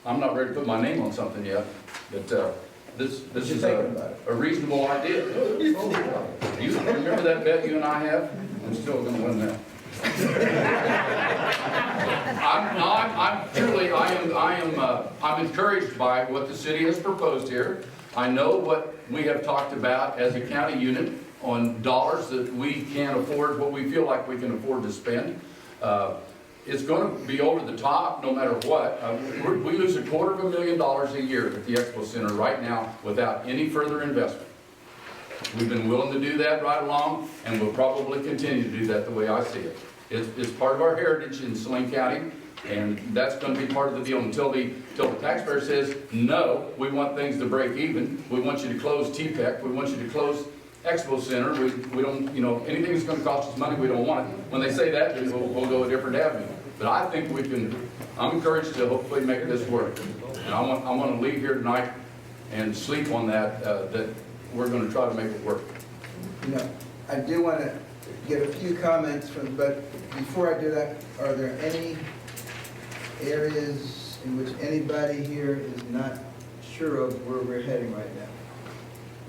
I'm not ready to put my name on something yet. But this What you is thinking about it? a reasonable idea. You remember that bet you and I have? I'm still gonna win that. I'm encouraged by what the city has proposed here. I know what we have talked about as a county unit on dollars that we can't afford, what we feel like we can afford to spend. It's going to be over the top no matter what. We lose $250,000 a year at the Expo Center right now without any further investment. We've been willing to do that right along, and we'll probably continue to do that the way I see it. It's part of our heritage in Saline County, and that's going to be part of the deal until the taxpayer says, no, we want things to break even. We want you to close TPEC. We want you to close Expo Center. We don't, anything that's going to cost us money, we don't want it. When they say that, then we'll go a different avenue. But I think I'm encouraged to hopefully make this work. And I want to leave here tonight and sleep on that, that we're going to try to make it work. I do want to get a few comments but before I do that, are there any areas in which anybody here is not sure of where we're heading right now?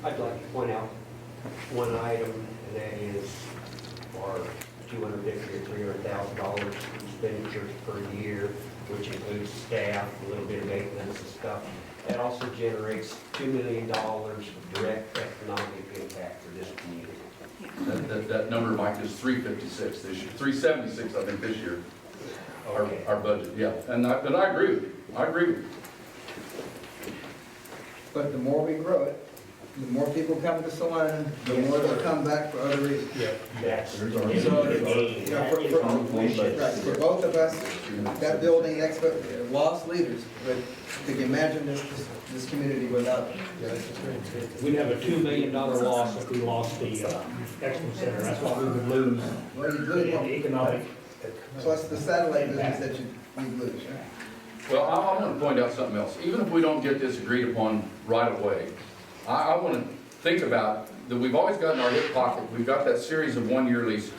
I'd like to point out one item, and that is our $250,000 or $300,000 expenditures per year, which includes staff, a little bit of maintenance and stuff. That also generates $2 million of direct economic impact for this community. That number, Mike, is 356 this year, 376, I think, this year. Our budget, yeah. And I agree with you. I agree with you. But the more we grow it, the more people come to Salina, the more they'll come back for other reasons. Yeah, that's So, for both of us, that building next to lost leaders, but could you imagine this community without them? We'd have a $2 million loss if we lost the Expo Center. That's what we would lose Well, you'd lose in economic. plus the satellite business that you'd lose, right? Well, I want to point out something else. Even if we don't get this agreed upon right away, I want to think about that we've always got in our hip pocket, we've got that series of one-year leases.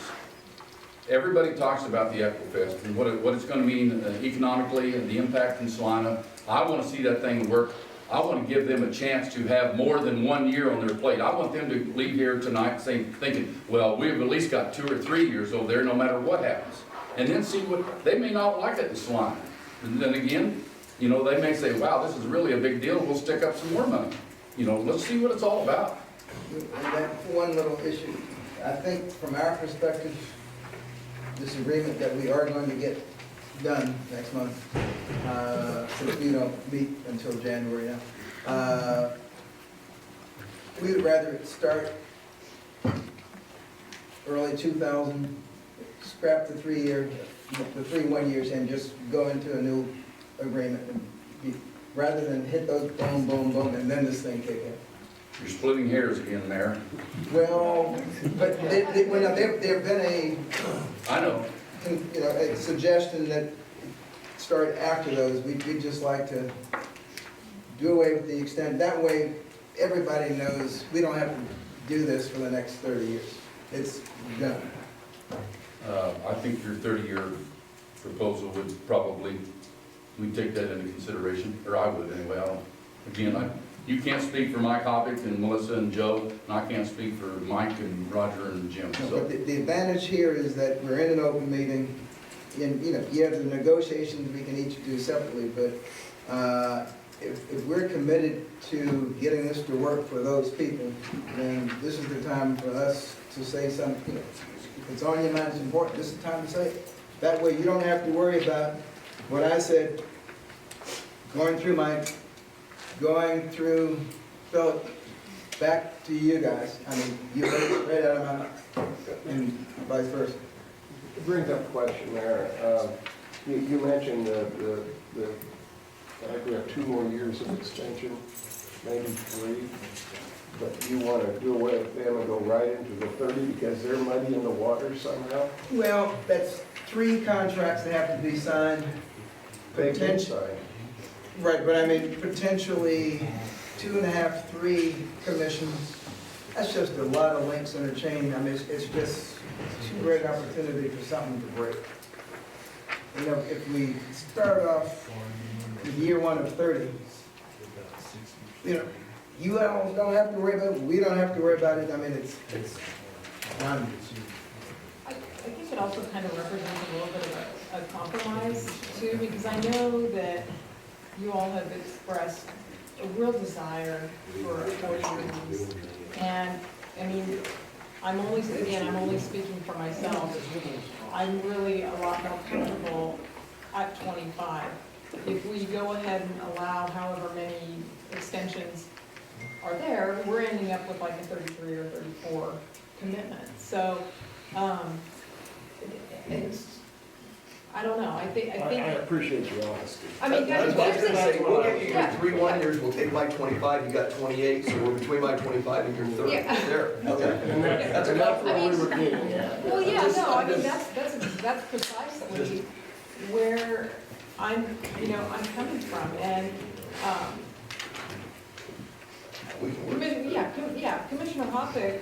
Everybody talks about the EcoFest and what it's going to mean economically and the impact in Salina. I want to see that thing work. I want to give them a chance to have more than 1 year on their plate. I want them to leave here tonight thinking, well, we've at least got 2 or 3 years over there no matter what happens. And then see what, they may not like it in Salina. And then again, they may say, wow, this is really a big deal. We'll stick up some more money. Let's see what it's all about. And that one little issue, I think from our perspective, this agreement that we are going to get done next month, since we don't meet until January now, we would rather it start early 2000, scrap the 3 1 years and just go into a new agreement rather than hit those boom, boom, boom, and then this thing kick in. You're splitting hairs again, Mayor. Well, but there've been I know. a suggestion that start after those. We'd just like to do away with the extent. That way, everybody knows we don't have to do this for the next 30 years. It's done. I think your 30-year proposal would probably, we'd take that into consideration, or I would anyway. You can't speak for Mike Hoppick and Melissa and Joe, and I can't speak for Mike and Rodger and Jim. No, So. but the advantage here is that we're in an open meeting, and, you have the negotiations we can each do separately, but if we're committed to getting this to work for those people, then this is the time for us to say something. If it's on your mind, it's important, this is the time to say it. That way you don't have to worry about what I said, going through Philip, back to you guys. I mean, you heard it right out of my mouth, and vice versa. It brings up a question there. You mentioned I think we have 2 more years of extension, maybe 3. But you want to do away with them and go right into the 30 because they're muddy in the water somehow? Well, that's 3 contracts that have to be signed. Right, but I mean, potentially 2.5, 3 commissions. That's just a lot of links in a chain. I mean, it's just too great an opportunity for something to break. If we start off with year 1 of 30, you all don't have to worry about it, we don't have to worry about it, I mean, it's, I think it also kind of represents a little bit of a compromise too, because I know that you all have expressed a real desire for a 4-year lease. And, I mean, I'm only speaking for myself. I'm really a lot more comfortable at 25. If we go ahead and allow however many extensions are there, we're ending up with like a 33 or 34 commitment. So, it's, I don't know, I think. I appreciate your honesty. I mean, That's what I was gonna say, we'll give you your Yeah. 3 1-years, we'll take my 25, you got 28, so we're between my 25 and your 30, Yeah. there. Okay. That's enough. what we were getting at. Well, yeah, no, I mean, that's precisely where I'm coming from, and, We can work. Commissioner Hoppick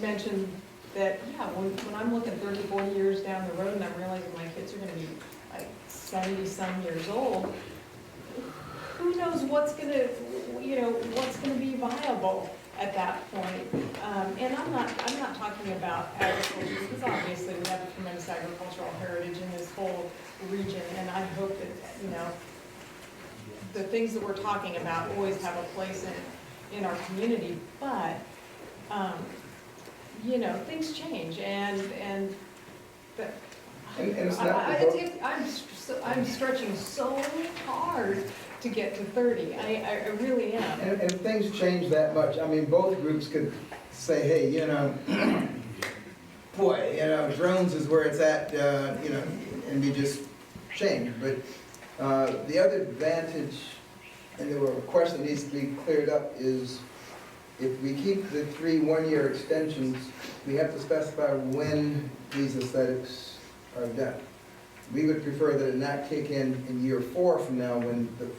mentioned that, when I'm looking 30, 40 years down the road and I'm realizing my kids are gonna be like 70-some years old, who knows what's gonna be viable at that point. And I'm not talking about agriculture, because obviously we have a tremendous agricultural heritage in this whole region, and I hope that, the things that we're talking about always have a place in our community, but, things change, and it's not I'm stretching so hard to get to 30. I really am. And if things change that much, I mean, both groups could say, hey, boy, drones is where it's at, and we just change. But the other advantage, and the question that needs to be cleared up, is if we keep the 3 1-year extensions, we have to specify when these aesthetics are done. We would prefer that it not kick in year 4 from now when the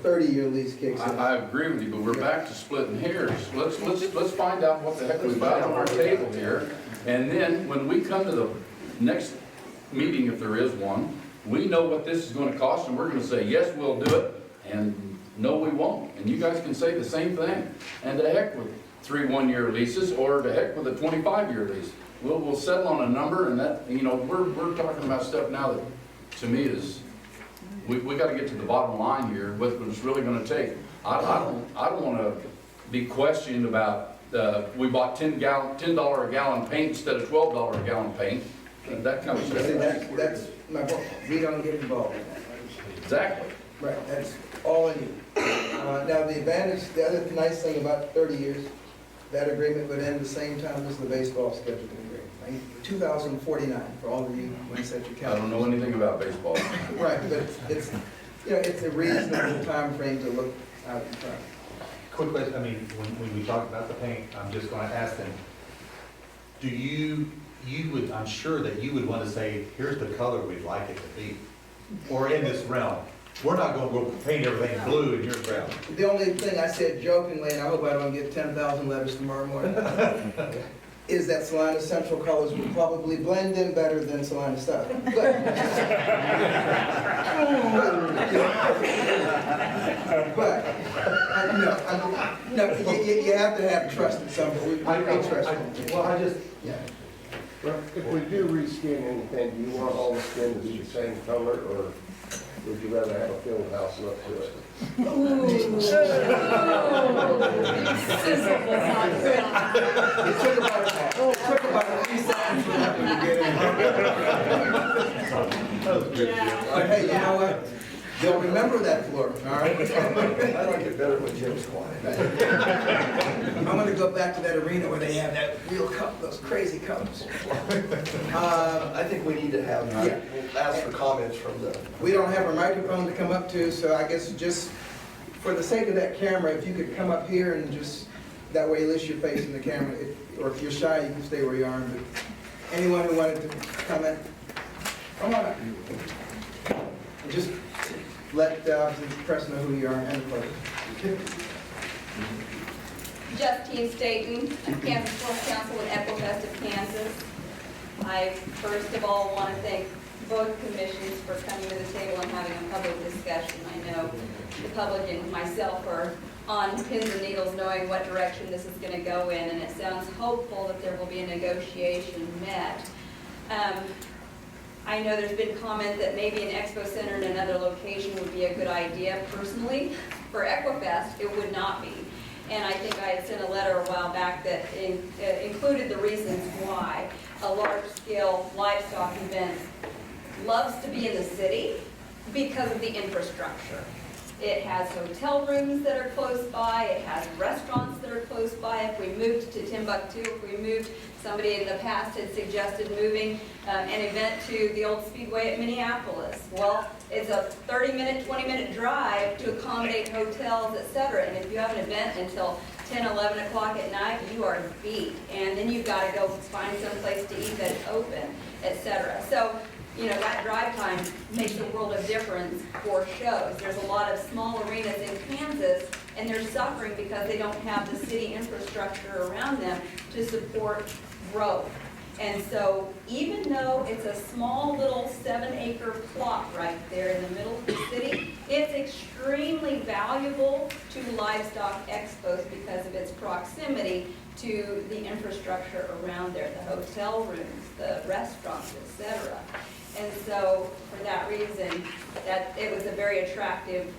30-year lease kicks in. I agree with you, but we're back to splitting hairs. Let's find out what the heck we've got on our table here. And then when we come to the next meeting, if there is one, we know what this is gonna cost, and we're gonna say, yes, we'll do it, and no, we won't. And you guys can say the same thing. And to heck with 3 1-year leases, or to heck with a 25-year lease. We'll settle on a number, and that, we're talking about stuff now that, to me, is, we got to get to the bottom line here, what it's really going to take. I don't want to be questioned about, we bought $10 a gallon paint instead of $12 a gallon paint, and that kind of stuff. That's my point. We don't get involved in that. Exactly. Right, that's all in you. Now, the other nice thing about 30 years, that agreement would end the same time as the baseball scheduling agreement, 2049, for all of you when you set your calendar. I don't know anything about baseball. Right, but it's a reasonable time frame to look out in front. Quick question, I mean, when we talk about the paint, I'm just gonna ask them, do you would, I'm sure that you would want to say, here's the color we'd like it to be, or in this realm? We're not gonna go paint everything blue in your realm. The only thing I said jokingly, and I hope I don't get 10,000 letters tomorrow morning, is that Salina Central colors will probably blend in better than Salina South. You have to have trust in somebody. We trust them. Well, I just, Well, if we do reskin anything, do you want all the skin to be the same color, or would you rather have a field house look to it? It took about 3 seconds for that one to get in. Hey, you know what? They'll remember that floor, all right? I like it better when Jim's quiet. I'm gonna go back to that arena where they have that real those crazy colors. I think we need to have, Yeah. we'll ask for comments from the, We don't have a microphone to come up to, so I guess just for the sake of that camera, if you could come up here and just, that way at least you're facing the camera. Or if you're shy, you can stay where you are. But anyone who wanted to comment, come on up. And just let the press know who you are and the public. Justine Staten, Kansas World Council with Echo Fest of Kansas. I first of all want to thank both commissions for coming to the table and having a public discussion. I know the public and myself are on pins and needles knowing what direction this is going to go in, and it sounds hopeful that there will be a negotiation met. I know there's been comment that maybe an Expo Center in another location would be a good idea. Personally, for Equifest, it would not be. And I think I had sent a letter a while back that included the reasons why a large-scale livestock event loves to be in the city because of the infrastructure. It has hotel rooms that are close by, it has restaurants that are close by. If we moved to Timbuktu, if we moved, somebody in the past had suggested moving an event to the old Speedway at Minneapolis. Well, it's a 30-minute, 20-minute drive to accommodate hotels, etc. And if you have an event until 10, 11 o'clock at night, you are beat. And then you've got to go find some place to eat that's open, etc. So, you know, that drive time makes a world of difference for shows. There's a lot of small arenas in Kansas, and they're suffering because they don't have the city infrastructure around them to support growth. And so even though it's a small little 7-acre plot right there in the middle of the city, it's extremely valuable to livestock expos because of its proximity to the infrastructure around there, the hotel rooms, the restaurants, etc. And so, for that reason, that it was a very attractive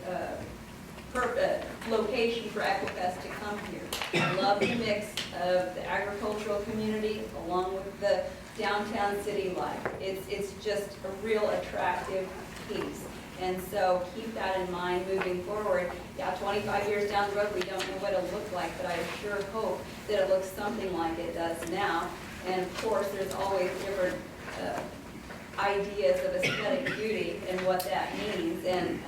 location for Equifest to come here. I love the mix of the agricultural community along with the downtown city life. It's just a real attractive piece. And so keep that in mind moving forward. Yeah, 25 years down the road, we don't know what it'll look like, but I sure hope that it looks something like it does now. And of course, there's always different ideas of aesthetic beauty and what that means, and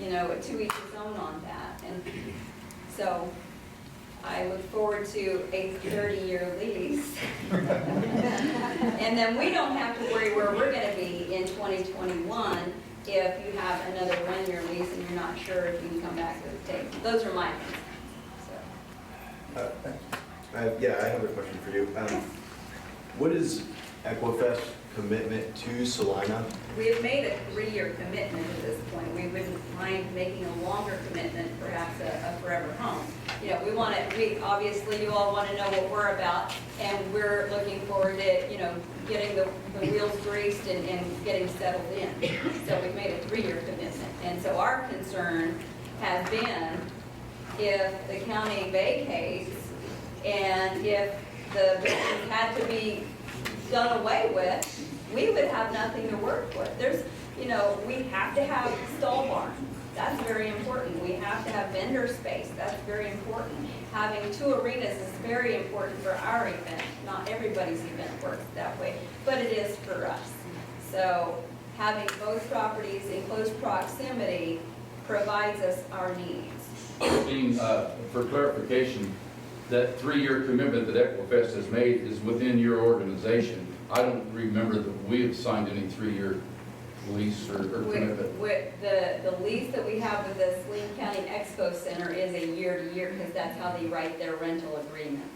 you know, to each his own on that. And so I look forward to a 30-year lease, and then we don't have to worry where we're going to be in 2021 if you have another 1-year lease and you're not sure if you can come back to the table. Those are my things. Yeah, I have a question for you. What is Equifest commitment to Salina? We have made a 3-year commitment at this point. We wouldn't mind making a longer commitment, perhaps a forever home. You know, we obviously you all want to know what we're about, and we're looking forward to, you know, getting the wheels greased and getting settled in. So we've made a 3-year commitment. And so our concern has been if the county vacates and if the buildings had to be done away with, we would have nothing to work with. There's, you know, we have to have stall barn. That's very important. We have to have vendor space. That's very important. Having 2 arenas is very important for our event. Not everybody's event works that way, but it is for us. So having both properties in close proximity provides us our needs. Dean, for clarification, that 3-year commitment that Equifest has made is within your organization. I don't remember that we have signed any 3-year lease or commitment. With the lease that we have with the Saline County Expo Center is a year-to-year because that's how they write their rental agreements.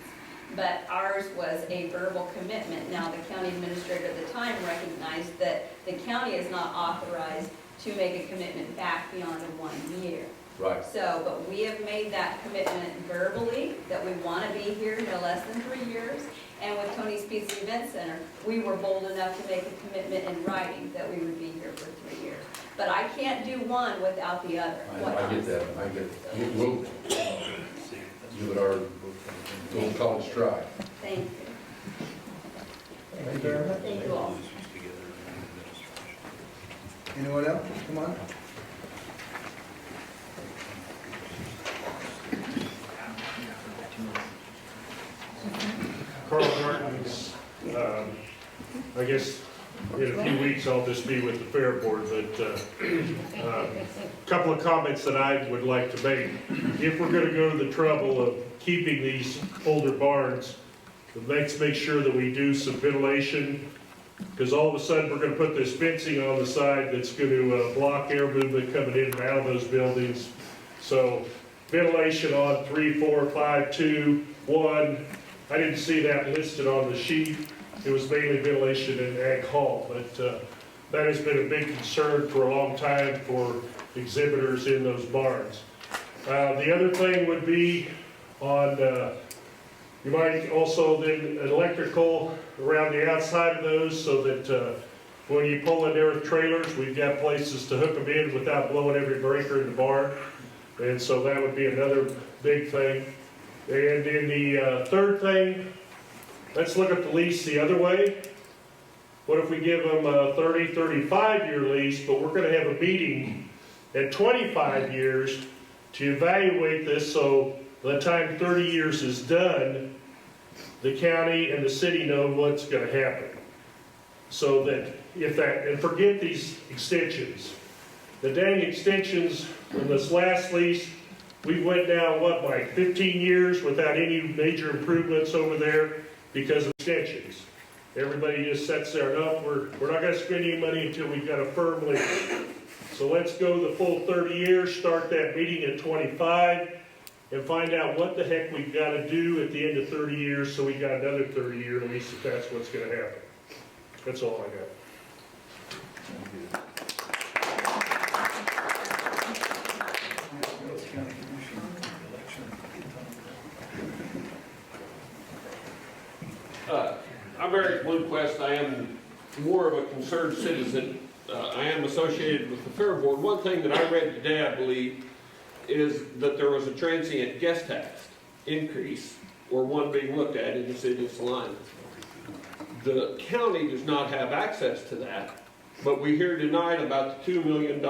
But ours was a verbal commitment. Now, the county administrator at the time recognized that the county is not authorized to make a commitment back beyond the 1 year. Right. So, but we have made that commitment verbally that we want to be here no less than 3 years. And with Tony's Pizza Event Center, we were bold enough to make a commitment in writing that we would be here for 3 years. But I can't do one without the other. I get that. I get it. We'll give it our little college try. Thank you. Thank you very much. Thank you all. Anyone else? Come on. Carl Martin's, I guess in a few weeks I'll just be with the Fair Board, but a couple of comments that I would like to make. If we're going to go to the trouble of keeping these older barns, let's make sure that we do some ventilation, because all of a sudden we're going to put this fencing on the side that's going to block air movement coming in and out of those buildings. So ventilation on 3, 4, 5, 2, 1. I didn't see that listed on the sheet. It was mainly ventilation in Ag Hall, but that has been a big concern for a long time for exhibitors in those barns. The other thing would be on, you might also then electrical around the outside of those so that when you pull in there with trailers, we've got places to hook them in without blowing every breaker in the barn. And so that would be another big thing. And then the third thing, let's look at the lease the other way. What if we give them a 30, 35-year lease, but we're going to have a meeting at 25 years to evaluate this, so by the time 30 years is done, the county and the city know what's going to happen. So that if that, and forget these extensions. The dang extensions in this last lease, we went down, what, like 15 years without any major improvements over there because of extensions. Everybody just sits there, no, we're not going to spend any money until we've got a firm lease. So let's go the full 30 years, start that meeting at 25, and find out what the heck we've got to do at the end of 30 years so we got another 30-year lease if that's what's going to happen. That's all I got. I'm Eric Bloomquist. I am more of a concerned citizen. I am associated with the Fair Board. One thing that I read today, I believe, is that there was a transient guest tax increase, or one being looked at in the city of Salina. The county does not have access to that, but we hear tonight about the $2 million,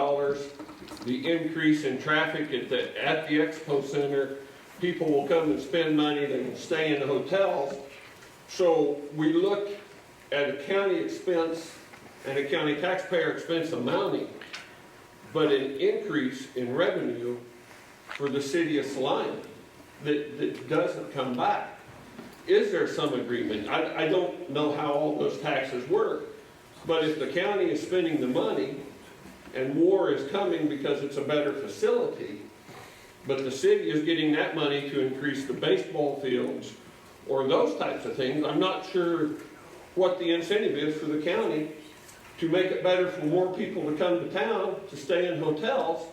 the increase in traffic at the Expo Center. People will come and spend money, they will stay in the hotels. So we look at a county expense and a county taxpayer expense amounting, but an increase in revenue for the city of Salina that doesn't come back. Is there some agreement? I don't know how all those taxes work, but if the county is spending the money and more is coming because it's a better facility, but the city is getting that money to increase the baseball fields or those types of things, I'm not sure what the incentive is for the county to make it better for more people to come to town to stay in hotels,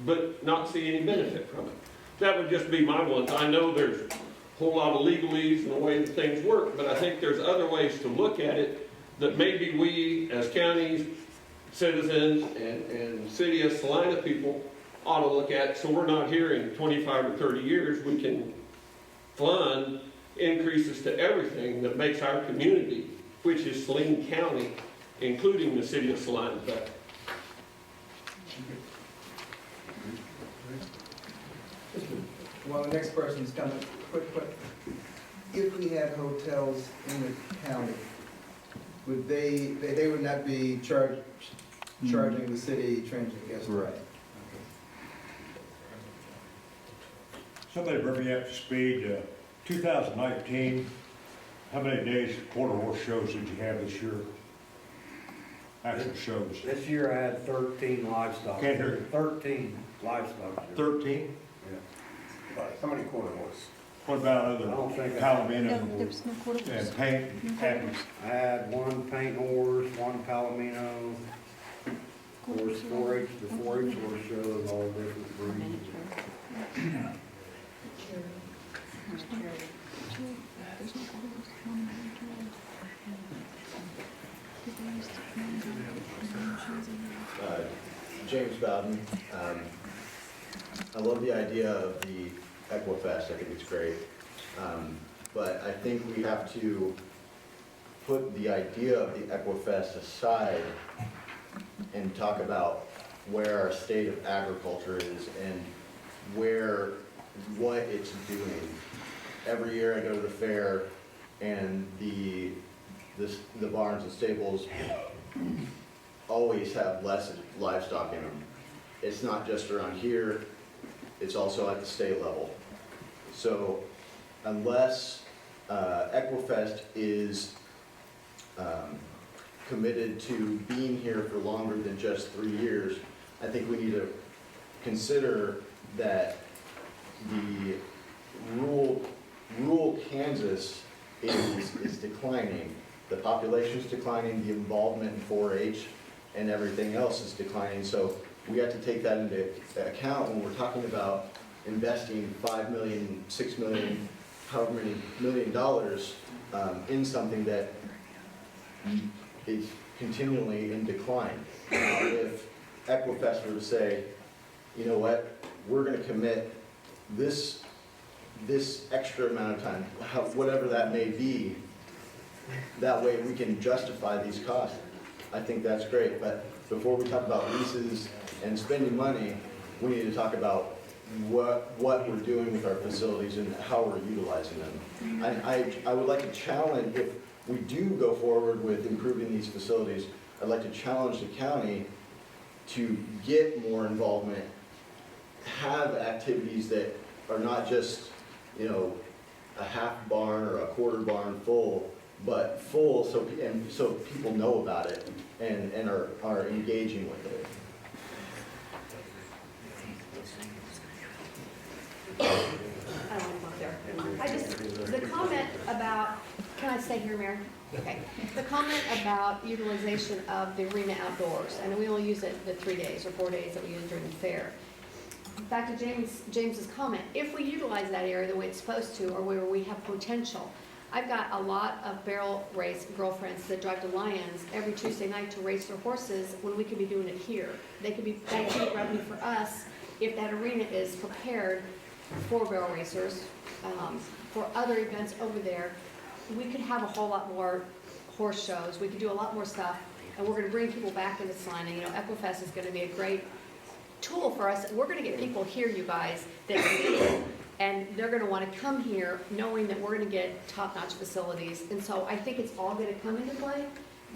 but not see any benefit from it. That would just be my one. I know there's a whole lot of legalese in the way that things work, but I think there's other ways to look at it that maybe we as counties, citizens, and city of Salina people ought to look at, so we're not here in 25 or 30 years. We can fund increases to everything that makes our community, which is Saline County, including the city of Salina, better. Well, the next person's coming, quick. If we had hotels in the county, would they would not be charging the city transient guest? Right. Somebody bring me up to speed. 2019, how many days quarter horse shows did you have this year? Actual shows. This year I had 13 livestock. Can't hear you. 13 livestock. 13? Yeah. How many quarter horse? What about other Palomino There was no quarter horse. and paint? I had one paint horse, one Palomino, of course, 4-H, the 4-H horse shows, all different breeds. James Bowden. I love the idea of the Equifest. I think it's great. But I think we have to put the idea of the Equifest aside and talk about where our state of agriculture is and what it's doing. Every year I go to the fair and the barns and stables always have less livestock in them. It's not just around here, it's also at the state level. So unless Equifest is committed to being here for longer than just 3 years, I think we need to consider that the rural Kansas is declining. The population is declining, the involvement in 4-H and everything else is declining. So we have to take that into account when we're talking about investing $5 million, $6 million, however many $1 million in something that is continually in decline. If Equifest were to say, you know what, we're going to commit this extra amount of time, whatever that may be, that way we can justify these costs, I think that's great. But before we talk about leases and spending money, we need to talk about what we're doing with our facilities and how we're utilizing them. I would like to challenge, if we do go forward with improving these facilities, I'd like to challenge the county to get more involvement, have activities that are not just, you know, a half barn or a quarter barn full, but full so people know about it and are engaging with it. The comment about, can I stay here, Mayor? Okay. The comment about utilization of the arena outdoors, and we only use it the 3 days or 4 days that we use during the fair. Back to James's comment, if we utilize that area the way it's supposed to, or where we have potential, I've got a lot of barrel race girlfriends that drive to Lions every Tuesday night to race their horses when we could be doing it here. That could be revenue for us if that arena is prepared for barrel racers, for other events over there. We could have a whole lot more horse shows. We could do a lot more stuff, and we're going to bring people back into Salina. You know, Equifest is going to be a great tool for us. We're going to get people here, you guys, that see, and they're going to want to come here knowing that we're going to get top-notch facilities. And so I think it's all going to come into play.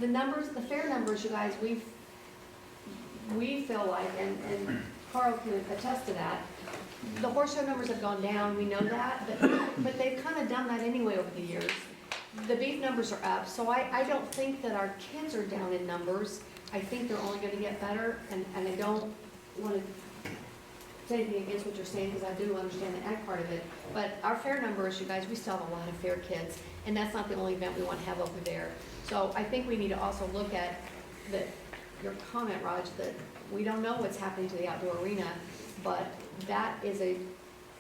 The numbers, the fair numbers, you guys, we feel like, and Carl can attest to that, the horse show numbers have gone down, we know that, but they've kind of done that anyway over the years. The beef numbers are up, so I don't think that our kids are down in numbers. I think they're only going to get better, and I don't want to say anything against what you're saying, because I do understand the ag part of it, but our fair numbers, you guys, we still have a lot of fair kids, and that's not the only event we want to have over there. So I think we need to also look at your comment, Raj, that we don't know what's happening to the outdoor arena, but that is a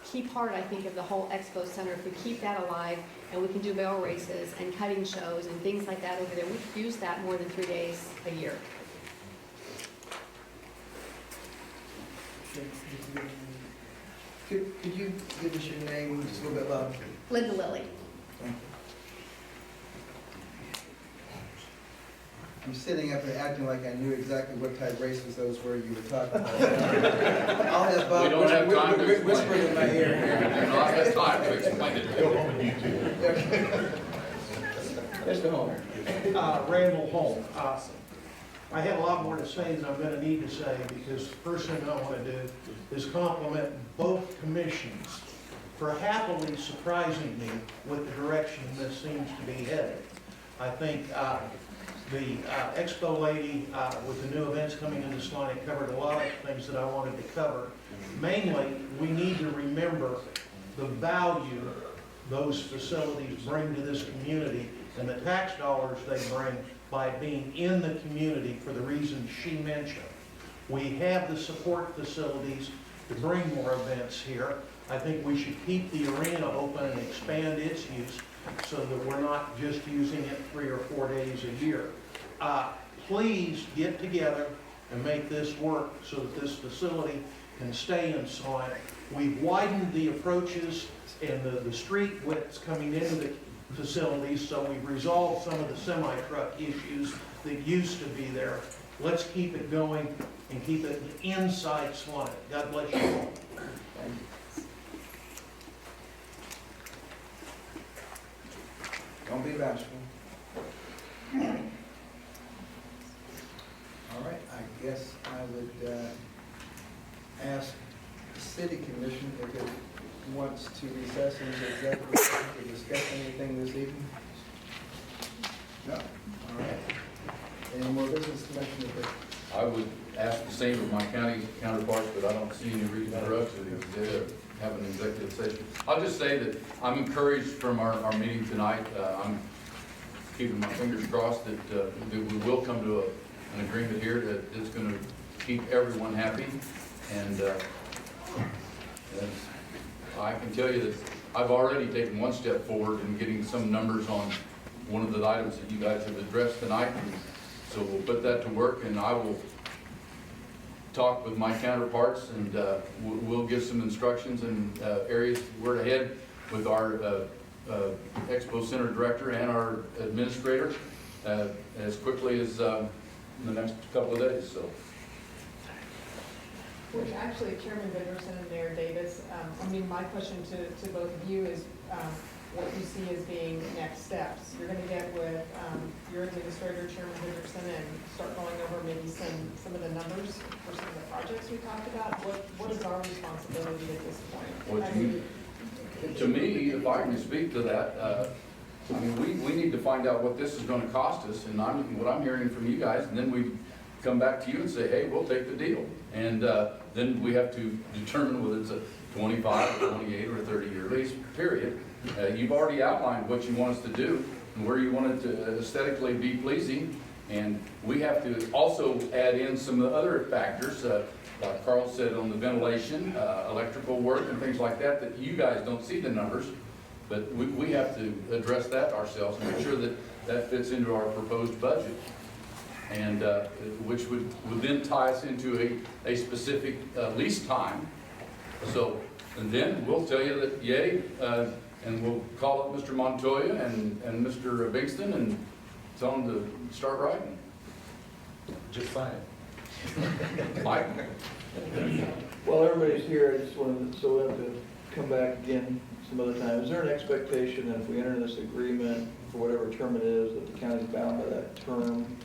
key part, I think, of the whole Expo Center. If we keep that alive and we can do barrel races and cutting shows and things like that over there, we could use that more than 3 days a year. Could you give us your name just a little bit louder? Linda Lilly. Thank you. I'm sitting up and acting like I knew exactly what type of races those were you were talking about. I'll have Bob whisper in my ear here. We don't have time to explain it. Go home and YouTube. Mr. Holmes. Randall Holmes. I have a lot more to say than I'm going to need to say, because the first thing I want to do is compliment both commissions for happily surprising me with the direction this seems to be headed. I think the Expo lady with the new events coming into Salina covered a lot of things that I wanted to cover. Mainly, we need to remember the value those facilities bring to this community and the tax dollars they bring by being in the community for the reasons she mentioned. We have the support facilities to bring more events here. I think we should keep the arena open and expand its use so that we're not just using it 3 or 4 days a year. Please get together and make this work so that this facility can stay in Salina. We've widened the approaches and the street widths coming into the facilities, so we've resolved some of the semi-truck issues that used to be there. Let's keep it going and keep it inside Salina. God bless you all. Thank you. Don't be bashful. All right, I guess I would ask the City Commission if it wants to recess into executive session to discuss anything this evening. No? All right. Any more business, Commissioner? I would ask the same of my county counterparts, but I don't see any reason for us to have an executive session. I'll just say that I'm encouraged from our meeting tonight. I'm keeping my fingers crossed that we will come to an agreement here that is going to keep everyone happy. And I can tell you that I've already taken one step forward in getting some numbers on one of the items that you guys have addressed tonight. And so we'll put that to work, and I will talk with my counterparts, and we'll give some instructions and areas where to head with our Expo Center director and our administrator as quickly as in the next couple of days. So. Which actually, Chairman Benderson and Mayor Davis, my question to both of you is what you see as being next steps. You're going to get with your administrator, Chairman Benderson, and start going over maybe some of the numbers for some of the projects we talked about. What is our responsibility at this point? Well, to me, if I can speak to that, we need to find out what this is going to cost us, and what I'm hearing from you guys, and then we come back to you and say, hey, we'll take the deal. And then we have to determine whether it's a 25, 28, or 30-year lease period. You've already outlined what you want us to do and where you want it to aesthetically be pleasing. And we have to also add in some of the other factors, like Carl said, on the ventilation, electrical work, and things like that, that you guys don't see the numbers. But we have to address that ourselves and make sure that that fits into our proposed budget. And which would then tie us into a specific lease time. So, and then we'll tell you that yay, and we'll call up Mr. Montoya and Mr. Bigston and tell them to start writing. Just fine. Mike? Well, everybody's here, I just wanted, so we'll have to come back again some other time. Is there an expectation that if we enter this agreement, for whatever term it is, that the county's bound by that term?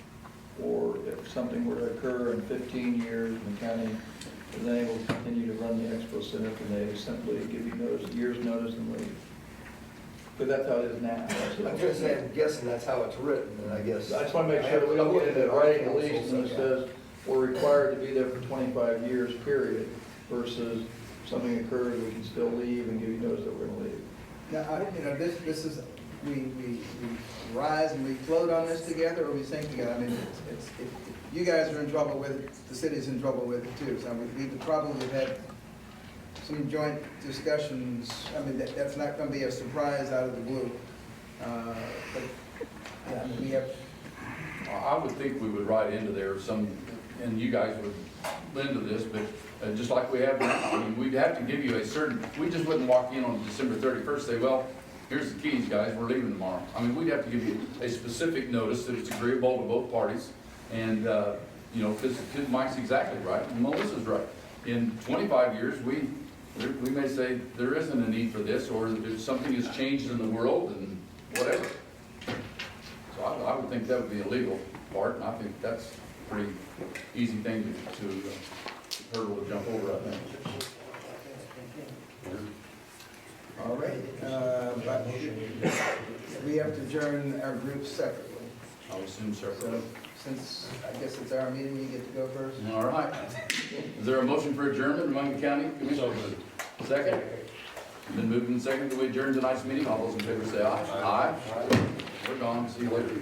Or if something were to occur in 15 years and the county is unable to continue to run the Expo Center, can they simply give you notice, a year's notice and leave? But that's how it is now. I'm guessing that's how it's written, and I guess. I just want to make sure that we don't get into writing a lease and it says we're required to be there for 25 years, period, versus something occurs, we can still leave and give you notice that we're going to leave. Now, this is, we rise and we float on this together, or we sink together. If you guys are in trouble with it, the city's in trouble with it too. So we probably have had some joint discussions. That's not going to be a surprise out of the blue. We have. I would think we would write into there some, and you guys would lend to this, but just like we have now, we'd have to give you a certain. We just wouldn't walk in on December 31st and say, well, here's the keys, guys, we're leaving tomorrow. We'd have to give you a specific notice that it's agreeable to both parties. And, because Mike's exactly right, and Melissa's right. In 25 years, we may say there isn't a need for this, or something has changed in the world and whatever. So I would think that would be a legal part, and I think that's a pretty easy thing to hurdle to jump over, I think. All right, but we have to adjourn our groups separately. I'll assume separately. So, since I guess it's our meeting, you get to go first. All right. Is there a motion for adjournment among the county commissioners? Second? Been moved and seconded to adjourn tonight's meeting. All those in favor say aye. Aye. We're gone. See you later.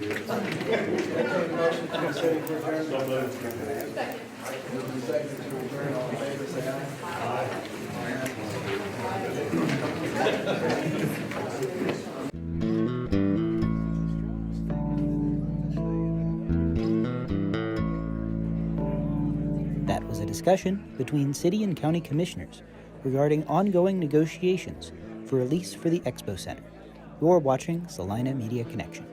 Motion to city for adjournment. Moved and seconded to adjourn. All in favor say aye. That was a discussion between city and county commissioners regarding ongoing negotiations for a lease for the Expo Center. You're watching Salina Media Connection.